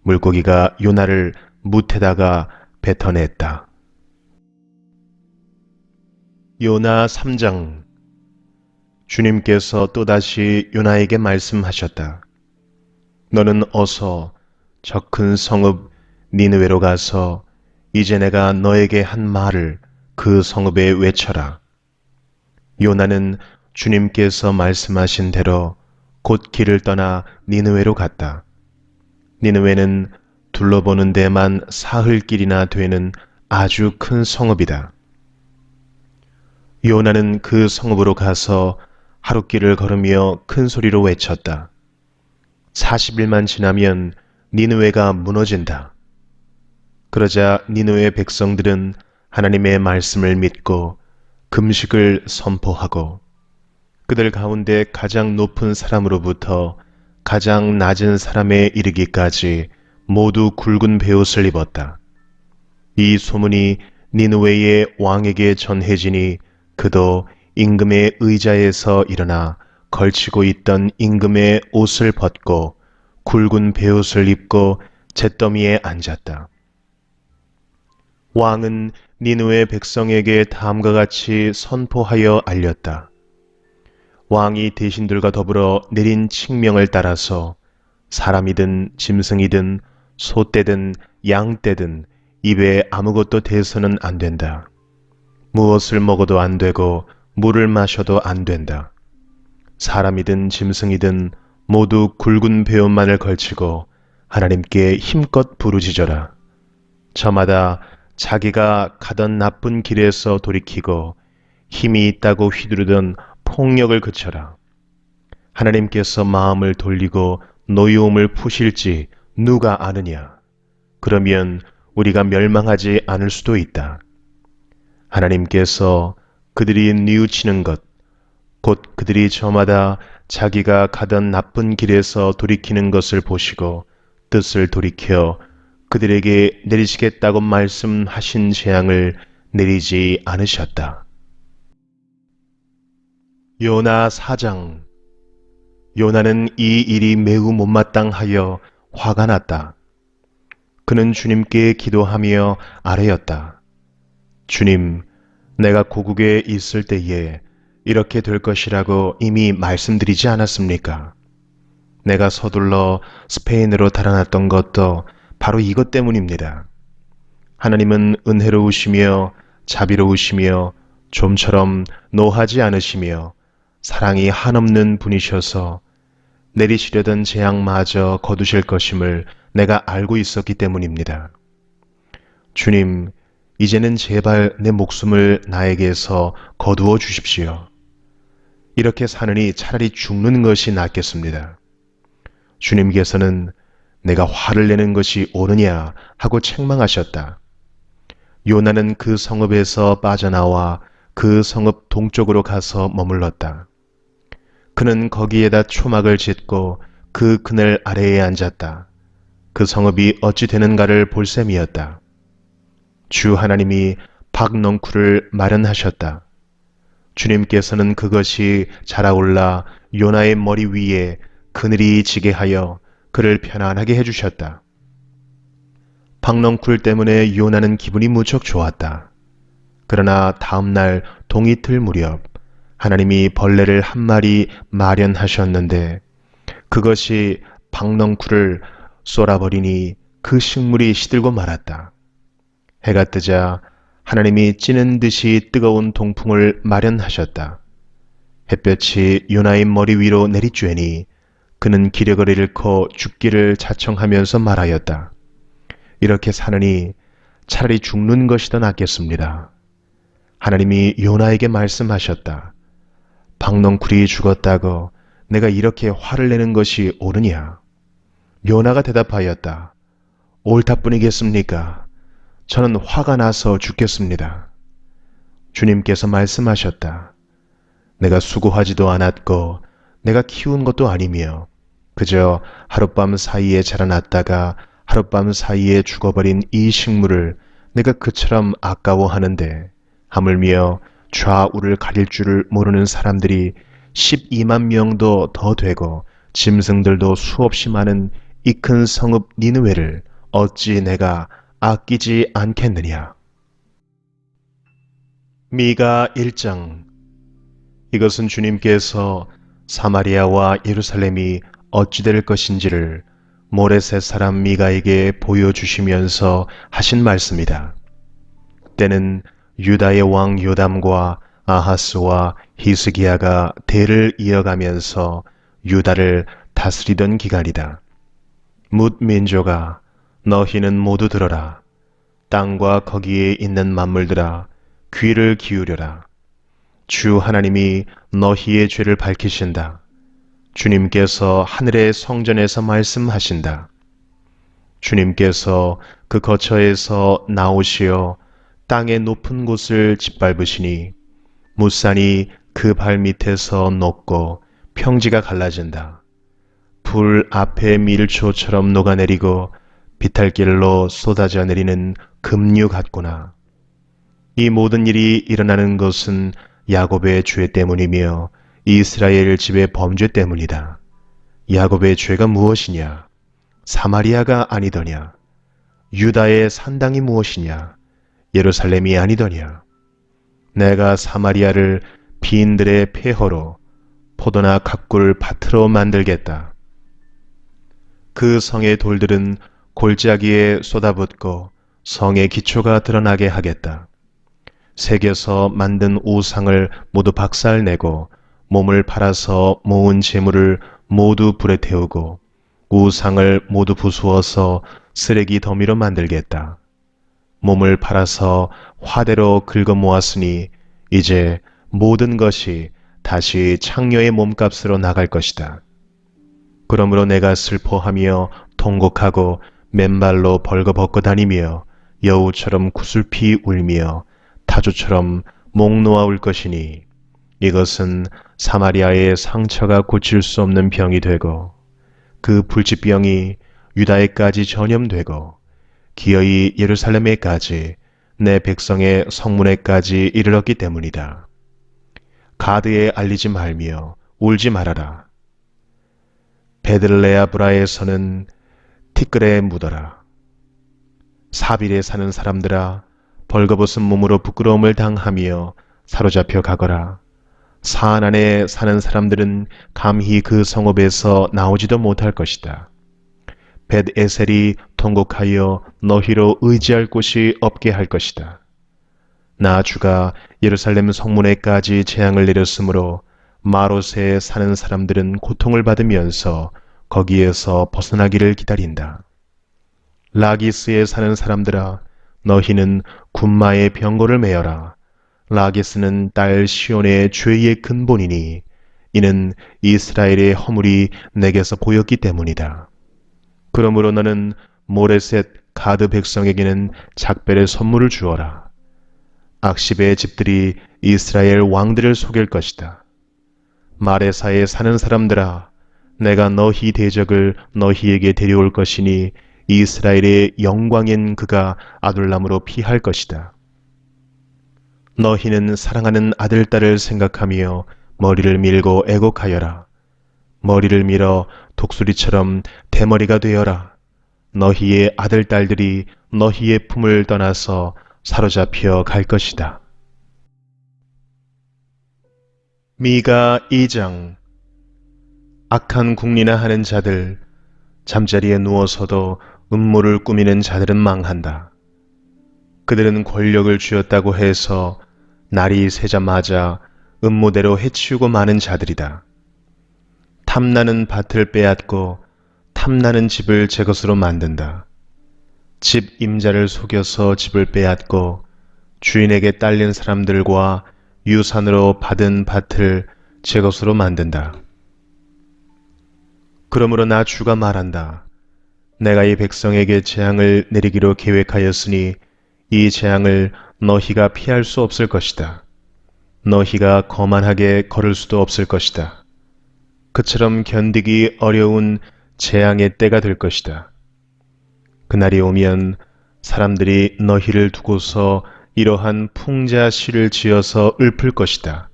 물고기가 요나를 뭇에다가 뱉어냈다. 요나 3장. 주님께서 또다시 요나에게 말씀하셨다. 너는 어서 저 큰 성읍 니느웨로 가서 이제 내가 너에게 한 말을 그 성읍에 외쳐라. 요나는 주님께서 말씀하신 대로 곧 길을 떠나 니느웨로 갔다. 니느웨는 둘러보는 데만 사흘길이나 되는 아주 큰 성읍이다. 요나는 그 성읍으로 가서 하룻길을 걸으며 큰 소리로 외쳤다. 40일만 지나면 니느웨가 무너진다. 그러자 니느웨 백성들은 하나님의 말씀을 믿고 금식을 선포하고 그들 가운데 가장 높은 사람으로부터 가장 낮은 사람에 이르기까지 모두 굵은 베옷을 입었다. 이 소문이 니느웨의 왕에게 전해지니 그도 임금의 의자에서 일어나 걸치고 있던 임금의 옷을 벗고 굵은 베옷을 입고 잿더미에 앉았다. 왕은 니느웨 백성에게 다음과 같이 선포하여 알렸다. 왕이 대신들과 더불어 내린 칙명을 따라서 사람이든 짐승이든 소떼든 양떼든 입에 아무것도 대서는 안 된다. 무엇을 먹어도 안 되고 물을 마셔도 안 된다. 사람이든 짐승이든 모두 굵은 베옷만을 걸치고 하나님께 힘껏 부르짖어라. 저마다 자기가 가던 나쁜 길에서 돌이키고 힘이 있다고 휘두르던 폭력을 그쳐라. 하나님께서 마음을 돌리고 노여움을 푸실지 누가 아느냐. 그러면 우리가 멸망하지 않을 수도 있다. 하나님께서 그들이 뉘우치는 것, 곧 그들이 저마다 자기가 가던 나쁜 길에서 돌이키는 것을 보시고 뜻을 돌이켜 그들에게 내리시겠다고 말씀하신 재앙을 내리지 않으셨다. 요나 4장. 요나는 이 일이 매우 못마땅하여 화가 났다. 그는 주님께 기도하며 아뢰었다. 주님, 내가 고국에 있을 때에 이렇게 될 것이라고 이미 말씀드리지 않았습니까? 내가 서둘러 스페인으로 달아났던 것도 바로 이것 때문입니다. 하나님은 은혜로우시며 자비로우시며 좀처럼 노하지 않으시며 사랑이 한없는 분이셔서 내리시려던 재앙마저 거두실 것임을 내가 알고 있었기 때문입니다. 주님, 이제는 제발 내 목숨을 나에게서 거두어 주십시오. 이렇게 사느니 차라리 죽는 것이 낫겠습니다. 주님께서는 내가 화를 내는 것이 옳으냐 하고 책망하셨다. 요나는 그 성읍에서 빠져나와 그 성읍 동쪽으로 가서 머물렀다. 그는 거기에다 초막을 짓고 그 그늘 아래에 앉았다. 그 성읍이 어찌 되는가를 볼 셈이었다. 주 하나님이 박넝쿨을 마련하셨다. 주님께서는 그것이 자라올라 요나의 머리 위에 그늘이 지게 하여 그를 편안하게 해주셨다. 박넝쿨 때문에 요나는 기분이 무척 좋았다. 그러나 다음날 동이틀 무렵 하나님이 벌레를 한 마리 마련하셨는데 그것이 박넝쿨을 쏘아버리니 그 식물이 시들고 말았다. 해가 뜨자 하나님이 찌는 듯이 뜨거운 동풍을 마련하셨다. 햇볕이 요나의 머리 위로 내리쬐니 그는 기력을 잃고 죽기를 자청하면서 말하였다. 이렇게 사느니 차라리 죽는 것이 더 낫겠습니다. 하나님이 요나에게 말씀하셨다. 박넝쿨이 죽었다고 내가 이렇게 화를 내는 것이 옳으냐? 요나가 대답하였다. 옳다뿐이겠습니까? 저는 화가 나서 죽겠습니다. 주님께서 말씀하셨다. 내가 수고하지도 않았고 내가 키운 것도 아니며 그저 하룻밤 사이에 자라났다가 하룻밤 사이에 죽어버린 이 식물을 내가 그처럼 아까워하는데 하물며 좌우를 가릴 줄을 모르는 사람들이 12만 명도 더 되고 짐승들도 수없이 많은 이 큰 성읍 니느웨를 어찌 내가 아끼지 않겠느냐. 미가 1장. 이것은 주님께서 사마리아와 예루살렘이 어찌 될 것인지를 모레셋 사람 미가에게 보여주시면서 하신 말씀이다. 때는 유다의 왕 요담과 아하스와 히스기야가 대를 이어가면서 유다를 다스리던 기간이다. 뭇 민족아, 너희는 모두 들어라. 땅과 거기에 있는 만물들아, 귀를 기울여라. 주 하나님이 너희의 죄를 밝히신다. 주님께서 하늘의 성전에서 말씀하신다. 주님께서 그 거처에서 나오시어 땅의 높은 곳을 짓밟으시니 무산이 그 발 밑에서 녹고 평지가 갈라진다. 불 앞에 밀초처럼 녹아내리고 비탈길로 쏟아져 내리는 급류 같구나. 이 모든 일이 일어나는 것은 야곱의 죄 때문이며 이스라엘 집의 범죄 때문이다. 야곱의 죄가 무엇이냐? 사마리아가 아니더냐? 유다의 산당이 무엇이냐? 예루살렘이 아니더냐? 내가 사마리아를 비인들의 폐허로 포도나 각굴 밭으로 만들겠다. 그 성의 돌들은 골짜기에 쏟아붓고 성의 기초가 드러나게 하겠다. 새겨서 만든 우상을 모두 박살내고 몸을 팔아서 모은 재물을 모두 불에 태우고 우상을 모두 부수어서 쓰레기 더미로 만들겠다. 몸을 팔아서 화대로 긁어 모았으니 이제 모든 것이 다시 창녀의 몸값으로 나갈 것이다. 그러므로 내가 슬퍼하며 통곡하고 맨발로 벌거벗고 다니며 여우처럼 구슬피 울며 타조처럼 목 놓아 울 것이니 이것은 사마리아의 상처가 고칠 수 없는 병이 되고 그 불치병이 유다에까지 전염되고 기어이 예루살렘에까지 내 백성의 성문에까지 이르렀기 때문이다. 가드에 알리지 말며 울지 말아라. 베들레아브라에서는 티끌에 묻어라. 사빌에 사는 사람들아, 벌거벗은 몸으로 부끄러움을 당하며 사로잡혀 가거라. 사안안에 사는 사람들은 감히 그 성읍에서 나오지도 못할 것이다. 벳에셀이 통곡하여 너희로 의지할 곳이 없게 할 것이다. 나 주가 예루살렘 성문에까지 재앙을 내렸으므로 마롯에 사는 사람들은 고통을 받으면서 거기에서 벗어나기를 기다린다. 라기스에 사는 사람들아, 너희는 군마의 병거를 메어라. 라기스는 딸 시온의 죄의 근본이니 이는 이스라엘의 허물이 내게서 보였기 때문이다. 그러므로 너는 모레셋 가드 백성에게는 작별의 선물을 주어라. 악십의 집들이 이스라엘 왕들을 속일 것이다. 마레사에 사는 사람들아, 내가 너희 대적을 너희에게 데려올 것이니 이스라엘의 영광인 그가 아둘람으로 피할 것이다. 너희는 사랑하는 아들딸을 생각하며 머리를 밀고 애곡하여라. 머리를 밀어 독수리처럼 대머리가 되어라. 너희의 아들딸들이 너희의 품을 떠나서 사로잡혀 갈 것이다. 미가 2장. 악한 궁리나 하는 자들, 잠자리에 누워서도 음모를 꾸미는 자들은 망한다. 그들은 권력을 쥐었다고 해서 날이 새자마자 음모대로 해치우고 마는 자들이다. 탐나는 밭을 빼앗고 탐나는 집을 제 것으로 만든다. 집 임자를 속여서 집을 빼앗고 주인에게 딸린 사람들과 유산으로 받은 밭을 제 것으로 만든다. 그러므로 나 주가 말한다. 내가 이 백성에게 재앙을 내리기로 계획하였으니 이 재앙을 너희가 피할 수 없을 것이다. 너희가 거만하게 걸을 수도 없을 것이다. 그처럼 견디기 어려운 재앙의 때가 될 것이다. 그날이 오면 사람들이 너희를 두고서 이러한 풍자시를 지어서 읊을 것이다.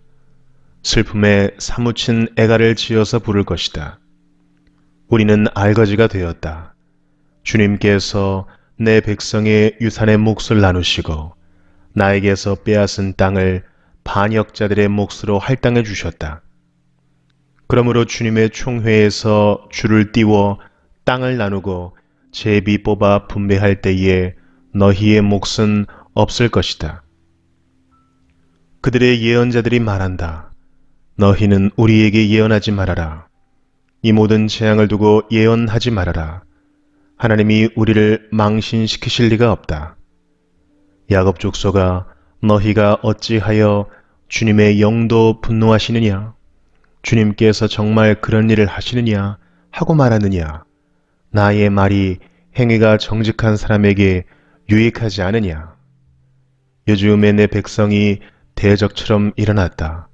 슬픔에 사무친 애가를 지어서 부를 것이다. 우리는 알거지가 되었다. 주님께서 내 백성의 유산의 몫을 나누시고 나에게서 빼앗은 땅을 반역자들의 몫으로 할당해 주셨다. 그러므로 주님의 총회에서 줄을 띄워 땅을 나누고 제비 뽑아 분배할 때에 너희의 몫은 없을 것이다. 그들의 예언자들이 말한다. 너희는 우리에게 예언하지 말아라. 이 모든 재앙을 두고 예언하지 말아라. 하나님이 우리를 망신시키실 리가 없다. 야곱 족속아, 너희가 어찌하여 주님의 영도 분노하시느냐? 주님께서 정말 그런 일을 하시느냐? 하고 말하느냐? 나의 말이 행위가 정직한 사람에게 유익하지 않으냐? 요즘에 내 백성이 대적처럼 일어났다.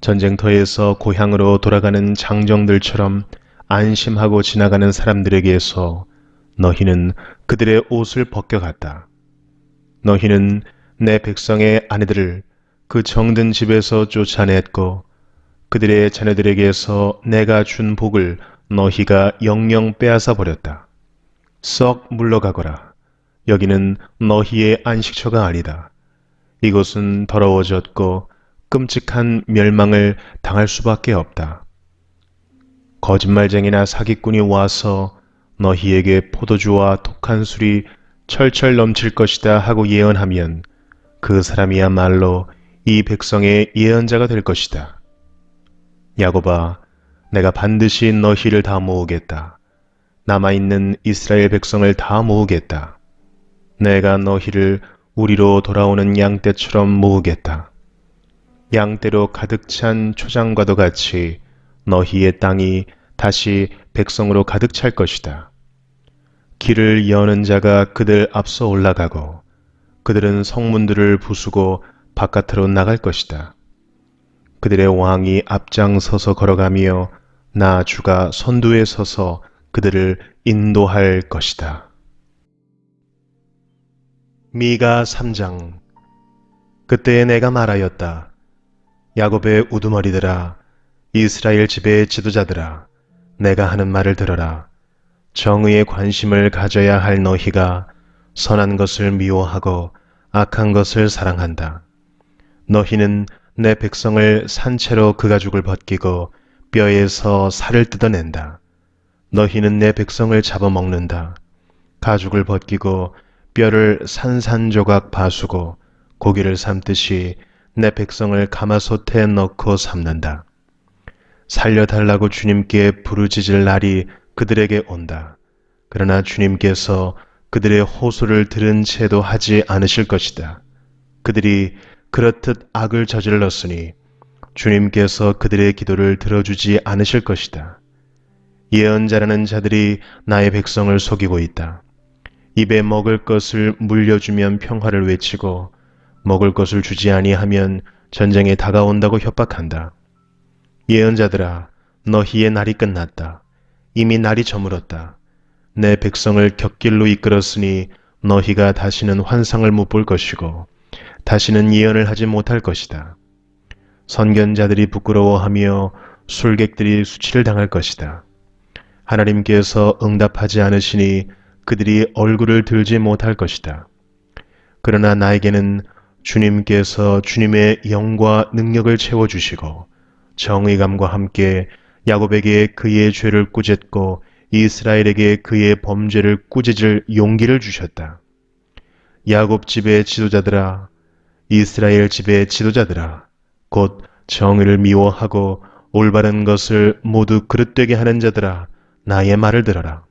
전쟁터에서 고향으로 돌아가는 장정들처럼 안심하고 지나가는 사람들에게서 너희는 그들의 옷을 벗겨갔다. 너희는 내 백성의 아내들을 그 정든 집에서 쫓아냈고 그들의 자녀들에게서 내가 준 복을 너희가 영영 빼앗아 버렸다. 썩 물러가거라. 여기는 너희의 안식처가 아니다. 이곳은 더러워졌고 끔찍한 멸망을 당할 수밖에 없다. 거짓말쟁이나 사기꾼이 와서 너희에게 포도주와 독한 술이 철철 넘칠 것이다 하고 예언하면 그 사람이야말로 이 백성의 예언자가 될 것이다. 야곱아, 내가 반드시 너희를 다 모으겠다. 남아있는 이스라엘 백성을 다 모으겠다. 내가 너희를 우리로 돌아오는 양떼처럼 모으겠다. 양떼로 가득 찬 초장과도 같이 너희의 땅이 다시 백성으로 가득 찰 것이다. 길을 여는 자가 그들 앞서 올라가고 그들은 성문들을 부수고 바깥으로 나갈 것이다. 그들의 왕이 앞장서서 걸어가며 나 주가 선두에 서서 그들을 인도할 것이다. 미가 3장. 그때에 내가 말하였다. 야곱의 우두머리들아, 이스라엘 집의 지도자들아, 내가 하는 말을 들어라. 정의에 관심을 가져야 할 너희가 선한 것을 미워하고 악한 것을 사랑한다. 너희는 내 백성을 산채로 그 가죽을 벗기고 뼈에서 살을 뜯어낸다. 너희는 내 백성을 잡아먹는다. 가죽을 벗기고 뼈를 산산조각 바수고 고기를 삶듯이 내 백성을 가마솥에 넣고 삶는다. 살려달라고 주님께 부르짖을 날이 그들에게 온다. 그러나 주님께서 그들의 호소를 들은 채도 하지 않으실 것이다. 그들이 그렇듯 악을 저질렀으니 주님께서 그들의 기도를 들어주지 않으실 것이다. 예언자라는 자들이 나의 백성을 속이고 있다. 입에 먹을 것을 물려주면 평화를 외치고 먹을 것을 주지 아니하면 전쟁에 다가온다고 협박한다. 예언자들아, 너희의 날이 끝났다. 이미 날이 저물었다. 내 백성을 곁길로 이끌었으니 너희가 다시는 환상을 못 볼 것이고 다시는 예언을 하지 못할 것이다. 선견자들이 부끄러워하며 술객들이 수치를 당할 것이다. 하나님께서 응답하지 않으시니 그들이 얼굴을 들지 못할 것이다. 그러나 나에게는 주님께서 주님의 영과 능력을 채워주시고 정의감과 함께 야곱에게 그의 죄를 꾸짖고 이스라엘에게 그의 범죄를 꾸짖을 용기를 주셨다. 야곱 집의 지도자들아, 이스라엘 집의 지도자들아, 곧 정의를 미워하고 올바른 것을 모두 그릇되게 하는 자들아, 나의 말을 들어라.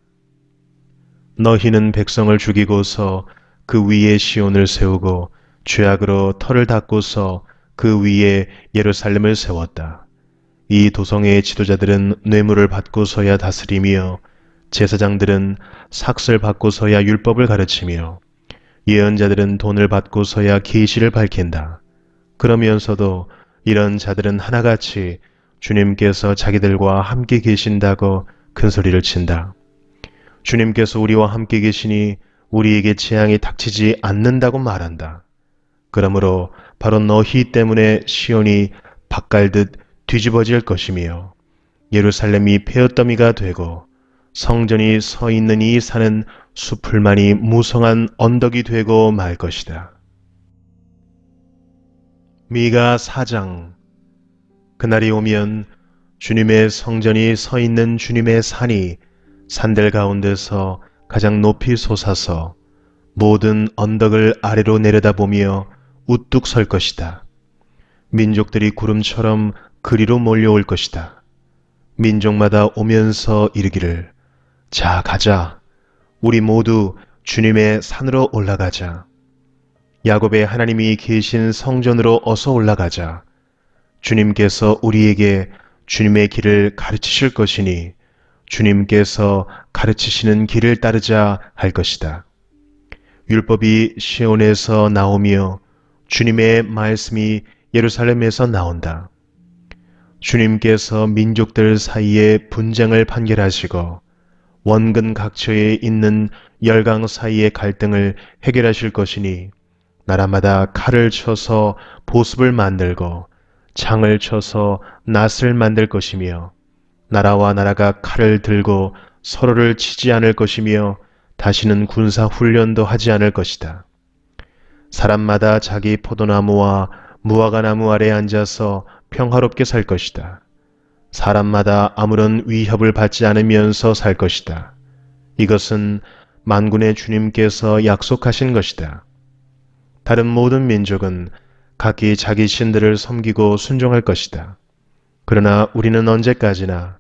너희는 백성을 죽이고서 그 위에 시온을 세우고 죄악으로 터를 닦고서 그 위에 예루살렘을 세웠다. 이 도성의 지도자들은 뇌물을 받고서야 다스리며 제사장들은 삭슬 받고서야 율법을 가르치며 예언자들은 돈을 받고서야 계시를 밝힌다. 그러면서도 이런 자들은 하나같이 주님께서 자기들과 함께 계신다고 큰 소리를 친다. 주님께서 우리와 함께 계시니 우리에게 재앙이 닥치지 않는다고 말한다. 그러므로 바로 너희 때문에 시온이 밭갈듯 뒤집어질 것이며 예루살렘이 베어더미가 되고 성전이 서 있는 이 산은 수풀만이 무성한 언덕이 되고 말 것이다. 미가 4장. 그날이 오면 주님의 성전이 서 있는 주님의 산이 산들 가운데서 가장 높이 솟아서 모든 언덕을 아래로 내려다보며 우뚝 설 것이다. 민족들이 구름처럼 그리로 몰려올 것이다. 민족마다 오면서 이르기를, 자, 가자. 우리 모두 주님의 산으로 올라가자. 야곱의 하나님이 계신 성전으로 어서 올라가자. 주님께서 우리에게 주님의 길을 가르치실 것이니 주님께서 가르치시는 길을 따르자 할 것이다. 율법이 시온에서 나오며 주님의 말씀이 예루살렘에서 나온다. 주님께서 민족들 사이에 분쟁을 판결하시고 원근 각처에 있는 열강 사이의 갈등을 해결하실 것이니 나라마다 칼을 쳐서 보습을 만들고 창을 쳐서 낫을 만들 것이며 나라와 나라가 칼을 들고 서로를 치지 않을 것이며 다시는 군사 훈련도 하지 않을 것이다. 사람마다 자기 포도나무와 무화과나무 아래 앉아서 평화롭게 살 것이다. 사람마다 아무런 위협을 받지 않으면서 살 것이다. 이것은 만군의 주님께서 약속하신 것이다. 다른 모든 민족은 각기 자기 신들을 섬기고 순종할 것이다. 그러나 우리는 언제까지나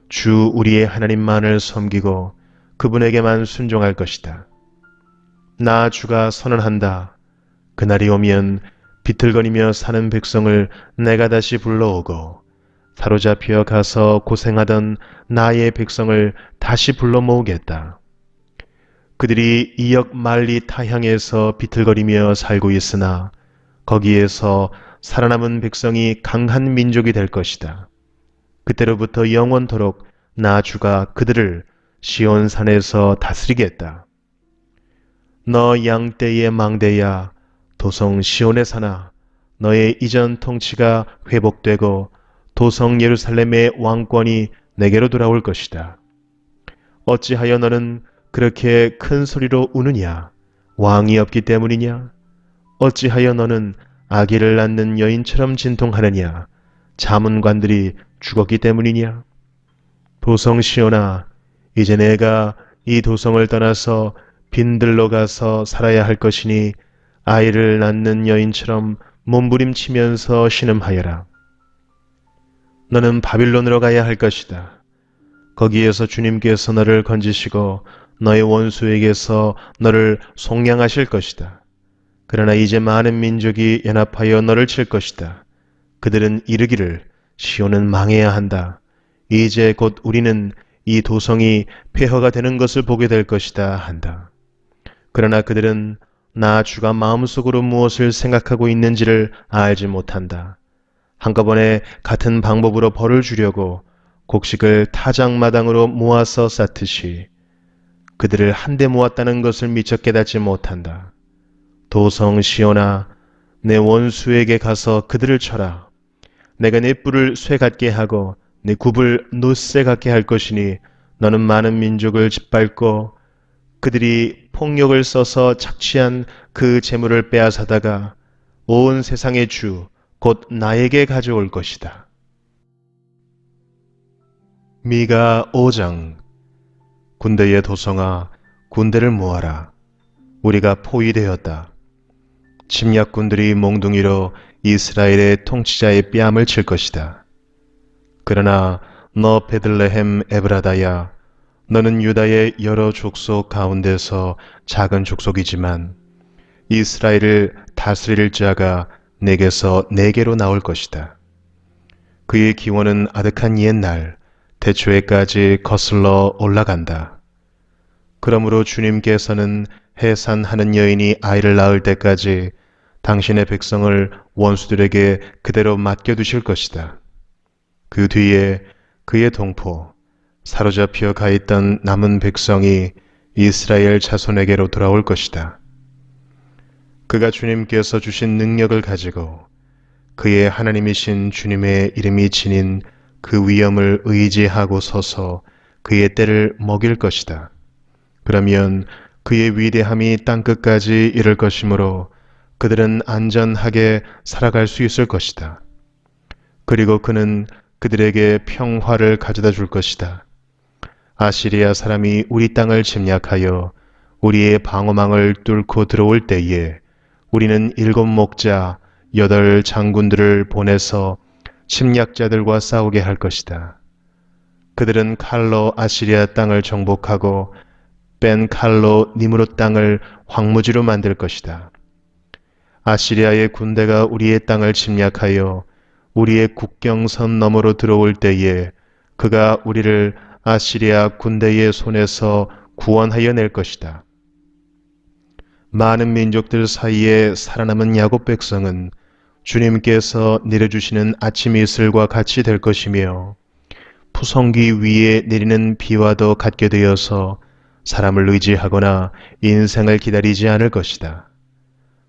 주 우리의 하나님만을 섬기고 그분에게만 순종할 것이다. 나 주가 선언한다. 그날이 오면 비틀거리며 사는 백성을 내가 다시 불러오고 사로잡혀 가서 고생하던 나의 백성을 다시 불러 모으겠다. 그들이 이역 만리 타향에서 비틀거리며 살고 있으나 거기에서 살아남은 백성이 강한 민족이 될 것이다. 그때로부터 영원토록 나 주가 그들을 시온산에서 다스리겠다. 너 양떼의 망대야, 도성 시온에 사나 너의 이전 통치가 회복되고 도성 예루살렘의 왕권이 내게로 돌아올 것이다. 어찌하여 너는 그렇게 큰 소리로 우느냐? 왕이 없기 때문이냐? 어찌하여 너는 아기를 낳는 여인처럼 진통하느냐? 자문관들이 죽었기 때문이냐? 도성 시온아, 이제 내가 이 도성을 떠나서 빈들로 가서 살아야 할 것이니 아이를 낳는 여인처럼 몸부림치면서 신음하여라. 너는 바빌론으로 가야 할 것이다. 거기에서 주님께서 너를 건지시고 너의 원수에게서 너를 속량하실 것이다. 그러나 이제 많은 민족이 연합하여 너를 칠 것이다. 그들은 이르기를 시온은 망해야 한다. 이제 곧 우리는 이 도성이 폐허가 되는 것을 보게 될 것이다 한다. 그러나 그들은 나 주가 마음속으로 무엇을 생각하고 있는지를 알지 못한다. 한꺼번에 같은 방법으로 벌을 주려고 곡식을 타작마당으로 모아서 쌓듯이 그들을 한데 모았다는 것을 미처 깨닫지 못한다. 도성 시온아, 내 원수에게 가서 그들을 쳐라. 내가 네 뿔을 쇠 같게 하고 네 굽을 노쇠 같게 할 것이니 너는 많은 민족을 짓밟고 그들이 폭력을 써서 착취한 그 재물을 빼앗아다가 온 세상의 주, 곧 나에게 가져올 것이다. 미가 5장. 군대의 도성아, 군대를 모아라. 우리가 포위되었다. 침략군들이 몽둥이로 이스라엘의 통치자의 뺨을 칠 것이다. 그러나 너 베들레헴 에브라다야, 너는 유다의 여러 족속 가운데서 작은 족속이지만 이스라엘을 다스릴 자가 내게서 내게로 나올 것이다. 그의 기원은 아득한 옛날 대초에까지 거슬러 올라간다. 그러므로 주님께서는 해산하는 여인이 아이를 낳을 때까지 당신의 백성을 원수들에게 그대로 맡겨두실 것이다. 그 뒤에 그의 동포, 사로잡혀 가 있던 남은 백성이 이스라엘 자손에게로 돌아올 것이다. 그가 주님께서 주신 능력을 가지고 그의 하나님이신 주님의 이름이 지닌 그 위엄을 의지하고 서서 그의 때를 먹일 것이다. 그러면 그의 위대함이 땅끝까지 이를 것이므로 그들은 안전하게 살아갈 수 있을 것이다. 그리고 그는 그들에게 평화를 가져다 줄 것이다. 아시리아 사람이 우리 땅을 침략하여 우리의 방어망을 뚫고 들어올 때에 우리는 7 목자 8 장군들을 보내서 침략자들과 싸우게 할 것이다. 그들은 칼로 아시리아 땅을 정복하고 뺀 칼로 니므롯 땅을 황무지로 만들 것이다. 아시리아의 군대가 우리의 땅을 침략하여 우리의 국경선 너머로 들어올 때에 그가 우리를 아시리아 군대의 손에서 구원하여 낼 것이다. 많은 민족들 사이에 살아남은 야곱 백성은 주님께서 내려주시는 아침 이슬과 같이 될 것이며 푸성기 위에 내리는 비와도 같게 되어서 사람을 의지하거나 인생을 기다리지 않을 것이다.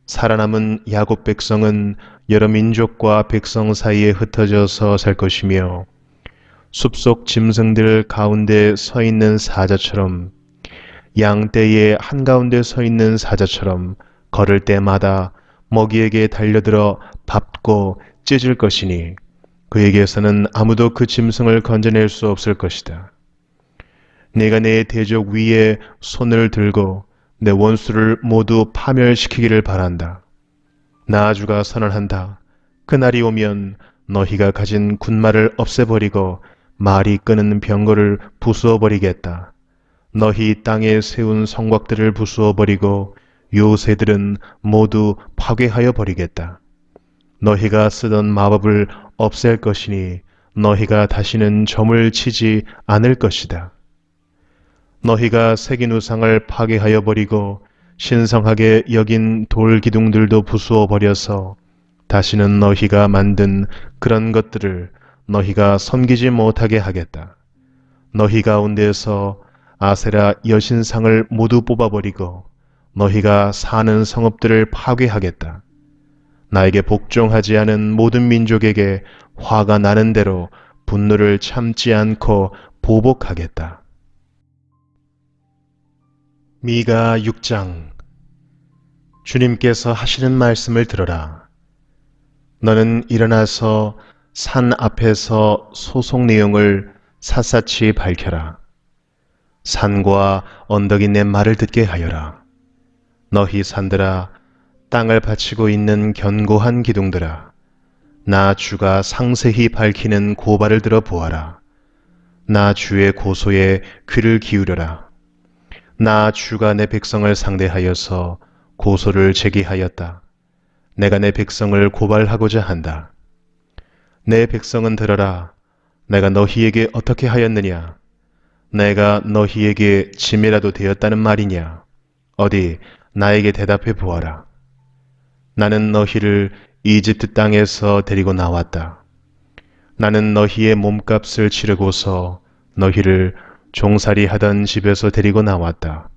살아남은 야곱 백성은 여러 민족과 백성 사이에 흩어져서 살 것이며 숲속 짐승들 가운데 서 있는 사자처럼 양떼의 한가운데 서 있는 사자처럼 걸을 때마다 먹이에게 달려들어 밟고 찢을 것이니 그에게서는 아무도 그 짐승을 건져낼 수 없을 것이다. 내가 내 대적 위에 손을 들고 내 원수를 모두 파멸시키기를 바란다. 나 주가 선언한다. 그날이 오면 너희가 가진 군마를 없애버리고 말이 끄는 병거를 부수어버리겠다. 너희 땅에 세운 성곽들을 부수어버리고 요새들은 모두 파괴하여 버리겠다. 너희가 쓰던 마법을 없앨 것이니 너희가 다시는 점을 치지 않을 것이다. 너희가 새긴 우상을 파괴하여 버리고 신성하게 여긴 돌 기둥들도 부수어 버려서 다시는 너희가 만든 그런 것들을 너희가 섬기지 못하게 하겠다. 너희 가운데서 아세라 여신상을 모두 뽑아버리고 너희가 사는 성읍들을 파괴하겠다. 나에게 복종하지 않은 모든 민족에게 화가 나는 대로 분노를 참지 않고 보복하겠다. 미가 6장. 주님께서 하시는 말씀을 들어라. 너는 일어나서 산 앞에서 소속 내용을 샅샅이 밝혀라. 산과 언덕이 내 말을 듣게 하여라. 너희 산들아, 땅을 바치고 있는 견고한 기둥들아, 나 주가 상세히 밝히는 고발을 들어 보아라. 나 주의 고소에 귀를 기울여라. 나 주가 내 백성을 상대하여서 고소를 제기하였다. 내가 내 백성을 고발하고자 한다. 내 백성은 들어라. 내가 너희에게 어떻게 하였느냐? 내가 너희에게 짐이라도 되었다는 말이냐? 어디 나에게 대답해 보아라. 나는 너희를 이집트 땅에서 데리고 나왔다. 나는 너희의 몸값을 치르고서 너희를 종살이 하던 집에서 데리고 나왔다.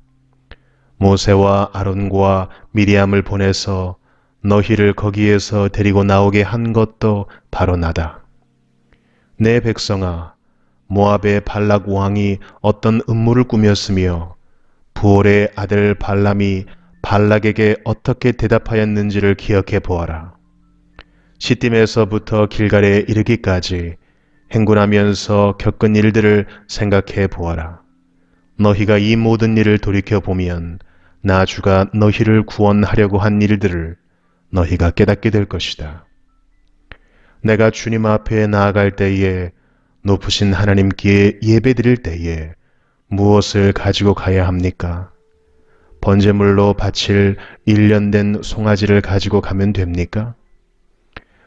모세와 아론과 미리암을 보내서 너희를 거기에서 데리고 나오게 한 것도 바로 나다. 내 백성아, 모압의 발락 왕이 어떤 음모를 꾸몄으며 부올의 아들 발람이 발락에게 어떻게 대답하였는지를 기억해 보아라. 시딤에서부터 길갈에 이르기까지 행군하면서 겪은 일들을 생각해 보아라. 너희가 이 모든 일을 돌이켜 보면 나 주가 너희를 구원하려고 한 일들을 너희가 깨닫게 될 것이다. 내가 주님 앞에 나아갈 때에 높으신 하나님께 예배드릴 때에 무엇을 가지고 가야 합니까? 번제물로 바칠 1년 된 송아지를 가지고 가면 됩니까?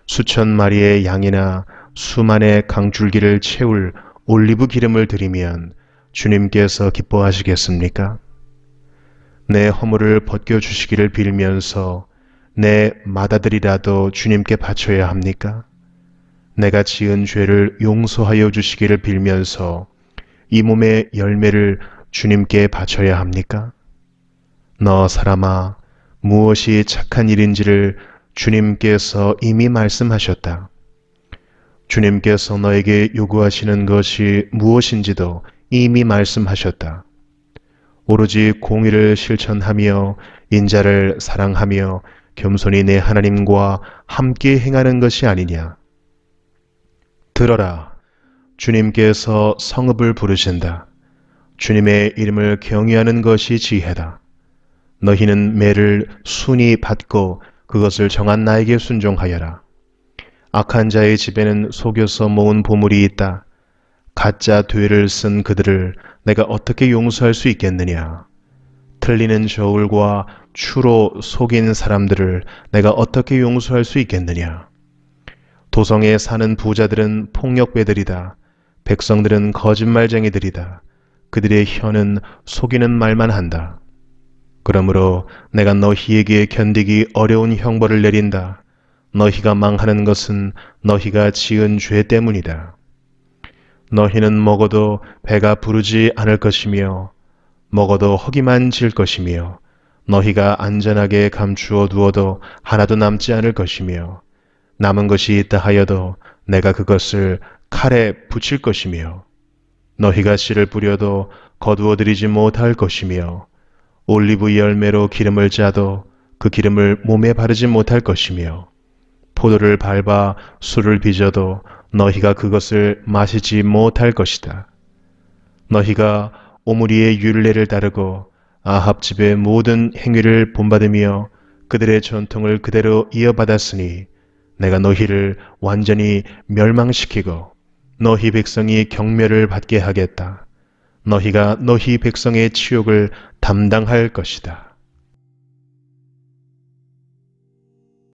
수천 마리의 양이나 수만의 강줄기를 채울 올리브 기름을 드리면 주님께서 기뻐하시겠습니까? 내 허물을 벗겨주시기를 빌면서 내 맏아들이라도 주님께 바쳐야 합니까? 내가 지은 죄를 용서하여 주시기를 빌면서 이 몸의 열매를 주님께 바쳐야 합니까? 너 사람아, 무엇이 착한 일인지를 주님께서 이미 말씀하셨다. 주님께서 너에게 요구하시는 것이 무엇인지도 이미 말씀하셨다. 오로지 공의를 실천하며 인자를 사랑하며 겸손히 내 하나님과 함께 행하는 것이 아니냐. 들어라. 주님께서 성읍을 부르신다. 주님의 이름을 경외하는 것이 지혜다. 너희는 매를 순히 받고 그것을 정한 나에게 순종하여라. 악한 자의 집에는 속여서 모은 보물이 있다. 가짜 되를 쓴 그들을 내가 어떻게 용서할 수 있겠느냐. 틀리는 저울과 추로 속인 사람들을 내가 어떻게 용서할 수 있겠느냐. 도성에 사는 부자들은 폭력배들이다. 백성들은 거짓말쟁이들이다. 그들의 혀는 속이는 말만 한다. 그러므로 내가 너희에게 견디기 어려운 형벌을 내린다. 너희가 망하는 것은 너희가 지은 죄 때문이다. 너희는 먹어도 배가 부르지 않을 것이며 먹어도 허기만 질 것이며 너희가 안전하게 감추어 두어도 하나도 남지 않을 것이며 남은 것이 있다 하여도 내가 그것을 칼에 붙일 것이며 너희가 씨를 뿌려도 거두어 들이지 못할 것이며 올리브 열매로 기름을 짜도 그 기름을 몸에 바르지 못할 것이며 포도를 밟아 술을 빚어도 너희가 그것을 마시지 못할 것이다. 너희가 오므리의 율례를 따르고 아합 집의 모든 행위를 본받으며 그들의 전통을 그대로 이어받았으니 내가 너희를 완전히 멸망시키고 너희 백성이 경멸을 받게 하겠다. 너희가 너희 백성의 치욕을 담당할 것이다.